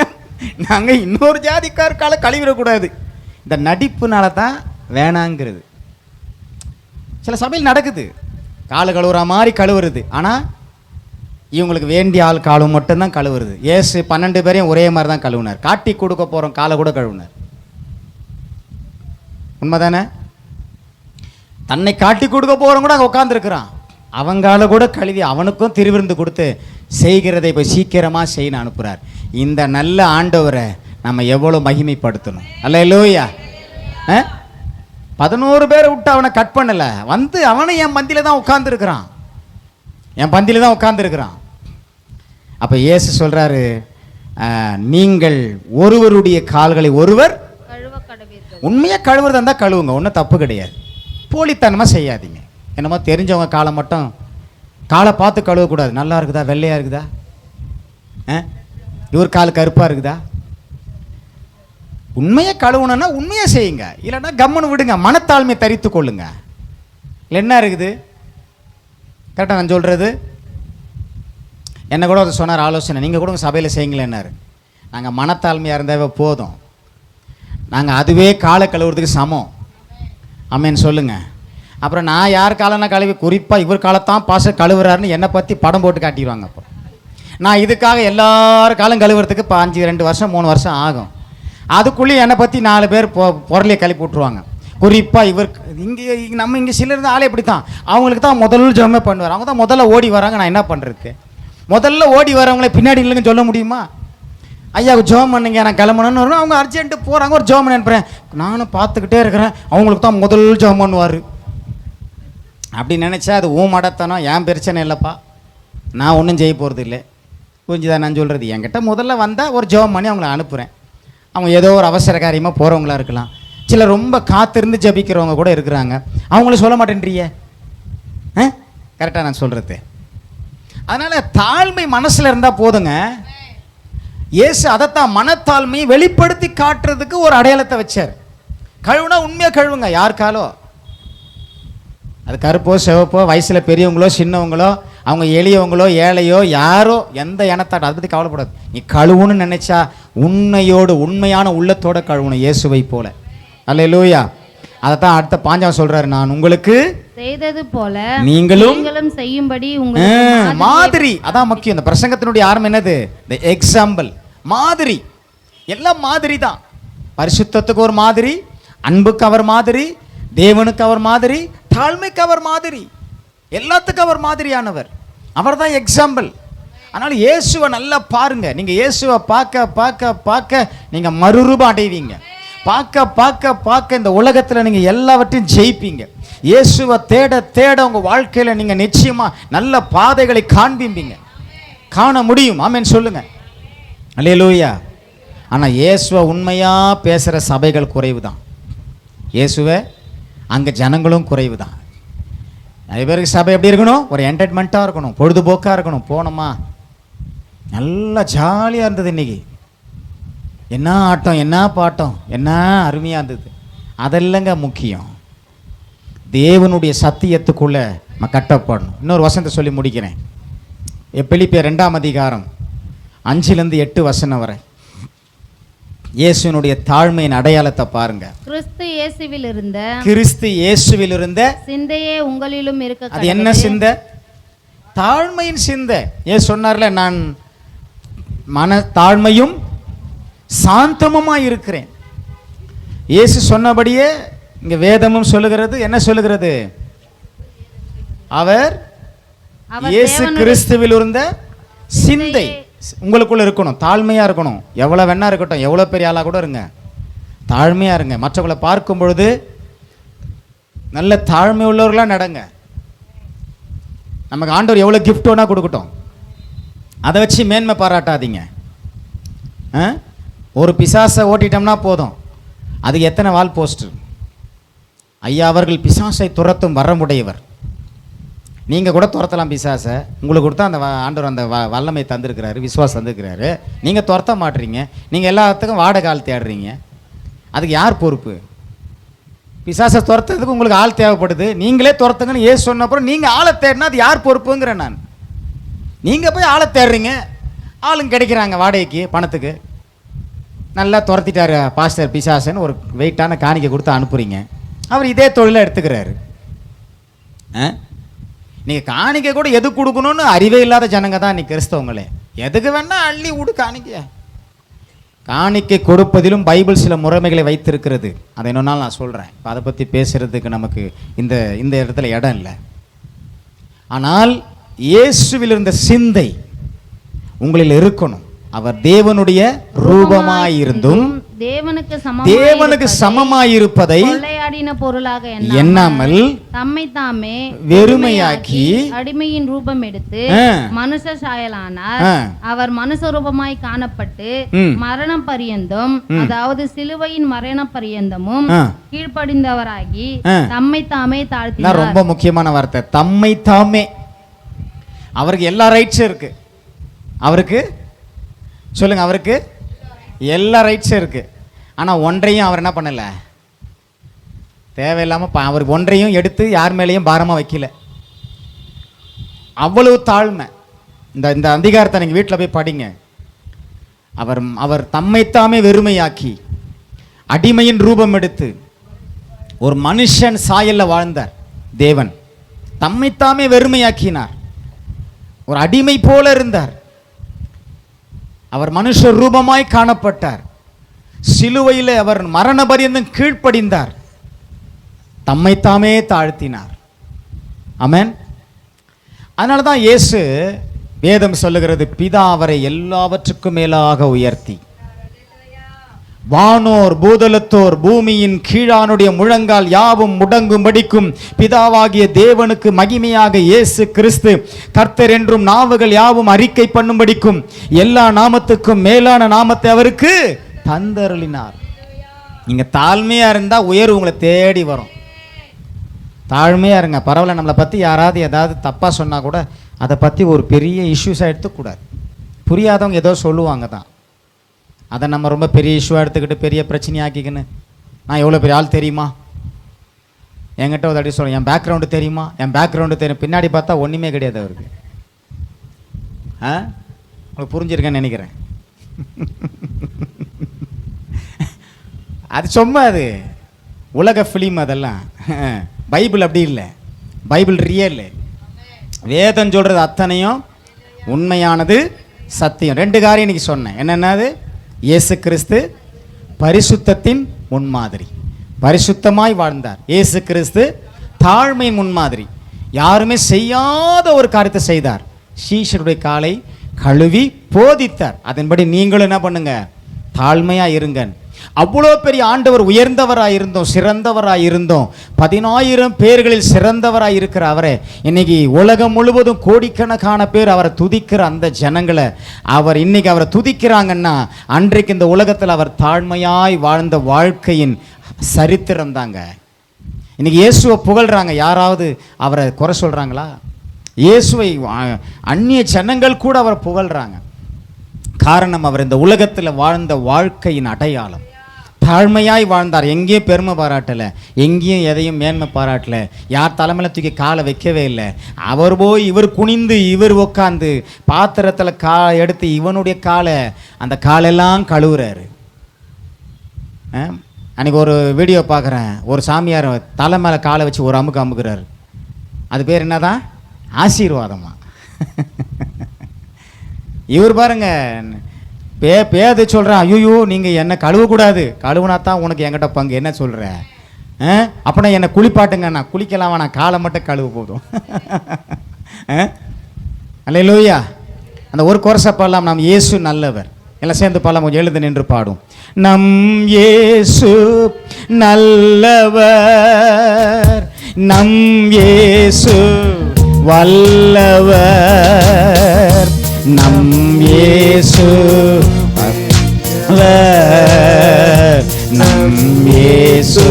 S2: நாங்க இன்னொரு ஜாதிக்காரர் காலை கழுவிடக்கூடாது. இந்த நடிப்புனால தான் வேணாங்கிறது சில சபையில் நடக்குது. காலை கழுவுற மாதிரி கழுவுறது. ஆனால் இவங்களுக்கு வேண்டிய ஆள் காலம் மட்டும்தான் கழுவுறது. ஏசு 12 பேரையும் ஒரே மாதிரி தான் கழுவுனார். காட்டி கொடுக்க போகிறோம் காலை கூட கழுவுனார். உண்மைதானே? தன்னை காட்டி கொடுக்க போகிறவங்க கூட அங்கே உட்காந்துருக்கிறான். அவங்கால கூட கழுவி அவனுக்கும் திருவிருந்து கொடுத்து செய்கிறதை இப்போ சீக்கிரமாக செய்யணும் அனுப்புகிறார். இந்த நல்ல ஆண்டவரை நம்ம எவ்வளோ மகிமைப்படுத்தணும். அல்லேலூயா. 11 பேரை விட்டு அவனை கட் பண்ணலை. வந்து அவனை என் பந்தியில் தான் உட்கார்ந்துருக்கிறான். அப்போ இயேசு சொல்கிறாரு, நீங்கள் ஒருவருடைய கால்களை ஒருவர் உண்மையாக கழுவுறதா இருந்தால் கழுவுங்க, ஒன்றும் தப்பு கிடையாது. போலித்தனமாக செய்யாதீங்க. என்னமோ தெரிஞ்சவங்க காலை மட்டும் காலை பார்த்து கழுவக்கூடாது. நல்லா இருக்குதா, வெள்ளையாக இருக்குதா, இவர் கால் கருப்பாக இருக்குதா. உண்மையை கழுவுனா உண்மையை செய்யுங்க, இல்லைன்னா கம்முன்னு விடுங்க. மனத்தாழ்மையை தரித்து கொள்ளுங்க. இல்லை என்ன இருக்குது? கரெக்டாக நான் சொல்கிறது. என்ன கூட ஒரு சொன்னார் ஆலோசனை, நீங்கள் கூட உங்கள் சபையில் செய்யுங்களேன்னாரு. நாங்கள் மனத்தாழ்மையாக இருந்தாவே போதும், நாங்கள் அதுவே காலை கழுவுறதுக்கு சமம். ஆமேன்னு சொல்லுங்கள். அப்புறம் நான் யார் காலைனா கழுவி, குறிப்பாக இவர் காலத்தான் பாச கழுவுறாருன்னு என்னை பற்றி படம் போட்டு காட்டிடுவாங்க. அப்புறம் நான் இதுக்காக எல்லாரும் காலம் கழுவுறதுக்கு 2 வருஷம் 3 வருஷம் ஆகும். அதுக்குள்ளேயே என்னை பற்றி 4 பேர் பொருளையை கழுப்பி விட்ருவாங்க. குறிப்பாக இவர் இங்கே சிலர் ஆளே இப்படி தான், அவங்களுக்கு தான் முதல்ல ஜெபமே பண்ணுவார். அவங்க தான் முதல்ல ஓடி வராங்க. நான் என்ன பண்ணுறது? முதல்ல ஓடி வரவங்களே பின்னாடி இல்லைன்னு சொல்ல முடியுமா? ஐயாவுக்கு ஜெபம் பண்ணுங்க, நான் கிளம்பணுன்னு வரும். அவங்க அர்ஜென்ட்டு போகிறாங்க, ஒரு ஜெபம் பண்ணி அனுப்புகிறேன். நானும் பார்த்துக்கிட்டே இருக்கிறேன். அவங்களுக்கு தான் முதல் ஜெபம் பண்ணுவார். அப்படி நினச்சா அது மடத்தனம். என் பிரச்சனை இல்லைப்பா, நான் ஒன்றும் செய்ய போகிறது இல்லை. புரிஞ்சுதான் நான் சொல்கிறது? என்கிட்ட முதல்ல வந்தால் ஒரு ஜெபம் பண்ணி அவங்கள அனுப்புகிறேன். அவங்க ஏதோ ஒரு அவசர காரியமாக போகிறவங்களா இருக்கலாம். சில ரொம்ப காத்திருந்து ஜபிக்கிறவங்க கூட இருக்கிறாங்க. அவங்களும் சொல்ல மாட்டேன்றிய. கரெக்டாக நான் சொல்கிறது. அதனால் தாழ்மை மனசில் இருந்தால் போதுங்க. இயேசு அதைத்தான் மனத்தாழ்மையை வெளிப்படுத்தி காட்டுறதுக்கு ஒரு அடையாளத்தை வச்சார். கழுவுனா உண்மையாக கழுவுங்க. யாருக்காலோ அது கருப்போ சிவப்போ, வயசில் பெரியவங்களோ சின்னவங்களோ, அவங்க எளியவங்களோ ஏழையோ யாரோ எந்த இனத்தாட்ட, அதை பற்றி கவலைப்படாது. நீ கழுவுன்னு நினைச்சா உண்மையோடு உண்மையான உள்ளத்தோட கழுவணும், இயேசுவை போல. அல்லேலூயா. அதைத்தான் அடுத்த 5 சொல்றாரு, நான் உங்களுக்கு
S3: செய்தது போல
S2: நீங்களும்
S3: செய்யும்படி
S2: மாதிரி. அதான் முக்கியம். இந்த பிரசங்கத்தினுடைய ஆரம்பம் என்னது? இந்த எக்ஸாம்பிள், மாதிரி. எல்லாம் மாதிரி தான். பரிசுத்தத்துக்கு ஒரு மாதிரி, அன்புக்கு அவர் மாதிரி, தேவனுக்கு அவர் மாதிரி, தாழ்மைக்கு அவர் மாதிரி, எல்லாத்துக்கும் அவர் மாதிரியானவர். அவர் தான் எக்ஸாம்பிள். அதனால இயேசுவை நல்லா பாருங்க. நீங்க இயேசுவை பார்க்க பார்க்க பார்க்க நீங்க மறுரூபம் அடைவீங்க. பார்க்க பார்க்க பார்க்க இந்த உலகத்துல நீங்க எல்லாவற்றையும் ஜெயிப்பீங்க. இயேசுவை தேட தேட உங்க வாழ்க்கையில நீங்க நிச்சயமா நல்ல பாதைகளை காண முடியும். ஆமென் சொல்லுங்க. அல்லேலூயா. ஆனா இயேசுவை உண்மையா பேசுற சபைகள் குறைவு தான். இயேசுவே அங்கே ஜனங்களும் குறைவு தான். நிறைய பேருக்கு சபை எப்படி இருக்கணும்? ஒரு என்டர்டைன்மெண்ட்டாக இருக்கணும், பொழுதுபோக்காக இருக்கணும். போனோமா நல்லா ஜாலியாக இருந்தது. இன்றைக்கி என்ன ஆட்டம், என்ன பாட்டம், என்ன அருமையாக இருந்தது. அதெல்லங்க முக்கியம். தேவனுடைய சத்தியத்துக்குள்ளே நம்ம கட்டப்படணும். இன்னொரு வசனத்தை சொல்லி முடிக்கிறேன். பிலிப்பியர் 2ஆம் அதிகாரம் 5-8 வசனம் வரை இயேசுவினுடைய தாழ்மையின் அடையாளத்தை பாருங்க.
S3: கிறிஸ்து இயேசுவில் இருந்த சிந்தையே உங்களிலும் இருக்க.
S2: அது என்ன சிந்தை? தாழ்மையின் சிந்தை. ஏன் சொன்னார்ல, நான் மன தாழ்மையும் சாந்தமுமாய் இருக்கிறேன். இயேசு சொன்னபடியே இங்க வேதமும் சொல்லுகிறது. என்ன சொல்லுகிறது? அவர் இயேசு கிறிஸ்துவில் இருந்த சிந்தை உங்களுக்குள்ள இருக்கணும். தாழ்மையா இருக்கணும். எவ்வளவு வேணா இருக்கட்டும், எவ்வளவு பெரிய ஆளா கூட இருங்க, தாழ்மையா இருங்க. மற்றவங்களை பார்க்கும் பொழுது நல்ல தாழ்மை உள்ளவர்களா நடங்க. நமக்கு ஆண்டவர் எவ்வளவு கிஃப்ட் வேணா கொடுக்கட்டும், அதை வச்சு மேன்மை பாராட்டாதீங்க. ஒரு பிசாசை ஓட்டிட்டோம்னா போதும், அதுக்கு எத்தனை வால் போஸ்ட். ஐயா அவர்கள் பிசாசை துரத்தும் வரமுடையவர். நீங்கள் கூட துரத்தலாம் பிசாசை. உங்களுக்கு கொடுத்தா அந்த ஆண்டவர் அந்த வல்லமை தந்திருக்கிறாரு, விசுவாசம் தந்திருக்கிறாரு. நீங்கள் துரத்த மாட்டுறீங்க. நீங்கள் எல்லாத்துக்கும் வாடகை ஆள் தேடுறீங்க. அதுக்கு யார் பொறுப்பு? பிசாசை துரத்துறதுக்கு உங்களுக்கு ஆள் தேவைப்படுது. நீங்களே துரத்துங்கன்னு ஏசு சொன்னப்பறம் நீங்கள் ஆளை தேடினா அது யார் பொறுப்புங்கிறேன் நான். நீங்கள் போய் ஆளை தேடுறீங்க, ஆளுங்க கிடைக்கிறாங்க வாடகைக்கு பணத்துக்கு. நல்லா துரத்திட்டார் பாஸ்டர் பிசாசன்னு ஒரு வெயிட்டான காணிக்கை கொடுத்து அனுப்புகிறீங்க. அவர் இதே தொழிலை எடுத்துக்கிறாரு. நீங்கள் காணிக்கை கூட எது கொடுக்கணும்னு அறிவே இல்லாத ஜனங்க தான் இன்னைக்கு கிறிஸ்தவங்களே. எதுக்கு வேணா அள்ளி விடு காணிக்கை. காணிக்கை கொடுப்பதிலும் பைபிள் சில முறைமைகளை வைத்திருக்கிறது. அதை இன்னொரு நான் சொல்கிறேன். இப்போ அதை பற்றி பேசுகிறதுக்கு நமக்கு இந்த இடத்துல இடம் இல்லை. ஆனால் இயேசுவில் இருந்த சிந்தை உங்களில் இருக்கணும். அவர் தேவனுடைய ரூபமாயிருந்தும் தேவனுக்கு சமமாயிருப்பதை எண்ணாமல்
S3: தம்மை தாமே
S2: வெறுமையாக்கி
S3: அடிமையின் ரூபம் எடுத்து மனுஷ சாயலானார். அவர் மனுஷ ரூபமாய் காணப்பட்டு மரணம் பரியந்தம், அதாவது சிலுவையின் மரண பரியந்தமும் கீழ்ப்படிந்தவராகி தம்மை தாமே தாழ்த்தினார்.
S2: ரொம்ப முக்கியமான வார்த்தை, தம்மை தாமே. அவருக்கு எல்லா ரைட்ஸும் இருக்கு. அவருக்கு சொல்லுங்க, அவருக்கு எல்லா ரைட்ஸும் இருக்கு. ஆனால் ஒன்றையும் அவர் என்ன பண்ணல, தேவையில்லாமல் அவர் ஒன்றையும் எடுத்து யார் மேலேயும் பாரமாக வைக்கல. அவ்வளவு தாழ்மை. இந்த அதிகாரத்தை நீங்கள் வீட்டில் போய் படிங்க. அவர் தம்மைத்தாமே வெறுமையாக்கி அடிமையின் ரூபம் எடுத்து ஒரு மனுஷன் சாயல்ல வாழ்ந்தார். தேவன் தம்மைத்தாமே வெறுமையாக்கினார். ஒரு அடிமை போல இருந்தார். அவர் மனுஷ ரூபமாய் காணப்பட்டார். சிலுவையில் அவர் மரண பரியந்தம் கீழ்ப்படிந்தார். தம்மைத்தாமே தாழ்த்தினார். ஆமென். அதனால தான் இயேசு வேதம் சொல்லுகிறது, பிதா அவரை எல்லாவற்றுக்கும் மேலாக உயர்த்தி வானோர் பூதலத்தோர் பூமியின் கீழானுடைய முழங்கால் யாவும் முடங்கும்படிக்கும் பிதாவாகிய தேவனுக்கு மகிமையாக இயேசு கிறிஸ்து கர்த்தர் என்றும் நாவுகள் யாவும் அறிக்கை பண்ணும்படிக்கும் எல்லா நாமத்துக்கும் மேலான நாமத்தை அவருக்கு தந்தருளினார். நீங்க தாழ்மையா இருந்தா உயர்வு உங்களை தேடி வரும். தாழ்மையா இருங்க. பரவாயில்ல, நம்மளை பத்தி யாராவது ஏதாவது தப்பா சொன்னா கூட அதை பத்தி ஒரு பெரிய இஷ்யூஸா எடுத்துக்கூடாது. புரியாதவங்க ஏதோ சொல்லுவாங்க தான், அதை நம்ம ரொம்ப பெரிய இஷ்யூவாக எடுத்துக்கிட்டு பெரிய பிரச்சனையாக்கிக்கின்னு, நான் எவ்வளோ பெரிய ஆள் தெரியுமா, என்கிட்ட ஒரு அடி சொல்ல, என் பேக்ரவுண்டு தெரியுமா, என் பேக்ரவுண்டு தெரியும். பின்னாடி பார்த்தா ஒன்றுமே கிடையாது அவருக்கு. உங்களுக்கு புரிஞ்சிருக்கேன்னு நினைக்கிறேன். அது சும்மா, அது உலக ஃபிலிம் அதெல்லாம். பைபிள் அப்படி இல்லை. Bible real. வேதம் சொல்கிறது அத்தனையும் உண்மையானது, சத்தியம். 2 காரியம் இன்னைக்கு சொன்னேன். என்னென்னது? இயேசு கிறிஸ்து பரிசுத்தத்தின் முன்மாதிரி, பரிசுத்தமாய் வாழ்ந்தார். இயேசு கிறிஸ்து தாழ்மை முன்மாதிரி. யாருமே செய்யாத ஒரு காரியத்தை செய்தார். சீஷருடைய காலை கழுவி போதித்தார். அதன்படி நீங்களும் என்ன பண்ணுங்க? தாழ்மையா இருங்க. அவ்வளோ பெரிய ஆண்டவர் உயர்ந்தவராய் இருந்தோம், சிறந்தவராய் இருந்தோம். 10,000 பேர்களில் சிறந்தவராய் இருக்கிற அவரை இன்னைக்கு உலகம் முழுவதும் கோடிக்கணக்கான பேர் அவரை துதிக்கிற அந்த ஜனங்களை அவர் இன்னைக்கு அவரை துதிக்கிறாங்கன்னா, அன்றைக்கு இந்த உலகத்தில் அவர் தாழ்மையாய் வாழ்ந்த வாழ்க்கையின் சரித்திரம் தாங்க. இன்னைக்கு இயேசுவை புகழ்றாங்க, யாராவது அவரை குறை சொல்றாங்களா? இயேசுவை அந்நிய ஜனங்கள் கூட அவரை புகழ்றாங்க. காரணம், அவர் இந்த உலகத்தில் வாழ்ந்த வாழ்க்கையின் அடையாளம். தாழ்மையாய் வாழ்ந்தார், எங்கேயும் பெருமை பாராட்டலை, எங்கேயும் எதையும் மேன்மை பாராட்டலை, யார் தலைமையில தூக்கி காலை வைக்கவே இல்லை. அவர் போய் இவர் குனிந்து இவர் உட்காந்து பாத்திரத்தில் எடுத்து இவனுடைய காலை, அந்த காலெல்லாம் கழுவுறாரு. அன்றைக்கி ஒரு வீடியோ பார்க்குறேன், ஒரு சாமியார் தலை மேலே காலை வச்சு ஒரு அமுக்கு அமுக்குறாரு. அது பேர் என்னதான்? ஆசீர்வாதமா? இவர் பாருங்க பேது சொல்கிறேன், ஐயோ நீங்கள் என்னை கழுவக்கூடாது, கழுவுனா தான் உனக்கு என்கிட்ட பங்கு, என்ன சொல்கிற? அப்படின்னா என்னை குளிப்பாட்டுங்க, நான் குளிக்கலாம், நான் காலை மட்டும் கழுவு போதும். அல்லேலூயா. அந்த ஒரு கோரஸை பாடலாம், நாம் இயேசு நல்லவர். எல்லாம் சேர்ந்து பாடலாம், கொஞ்சம் எழுந்து நின்று பாடும். நம் இயேசு நல்லவர், நம் இயேசு வல்லவர், நம் இயேசு நம் இயேசு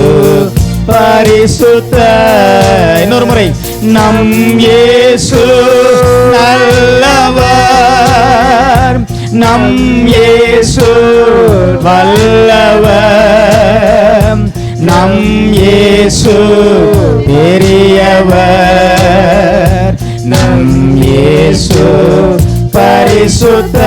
S2: பரிசுத்த. இன்னொரு முறை, நம் இயேசு நல்லவர், நம் இயேசு வல்லவர், நம் இயேசு பெரியவர், நம் இயேசு பரிசுத்த.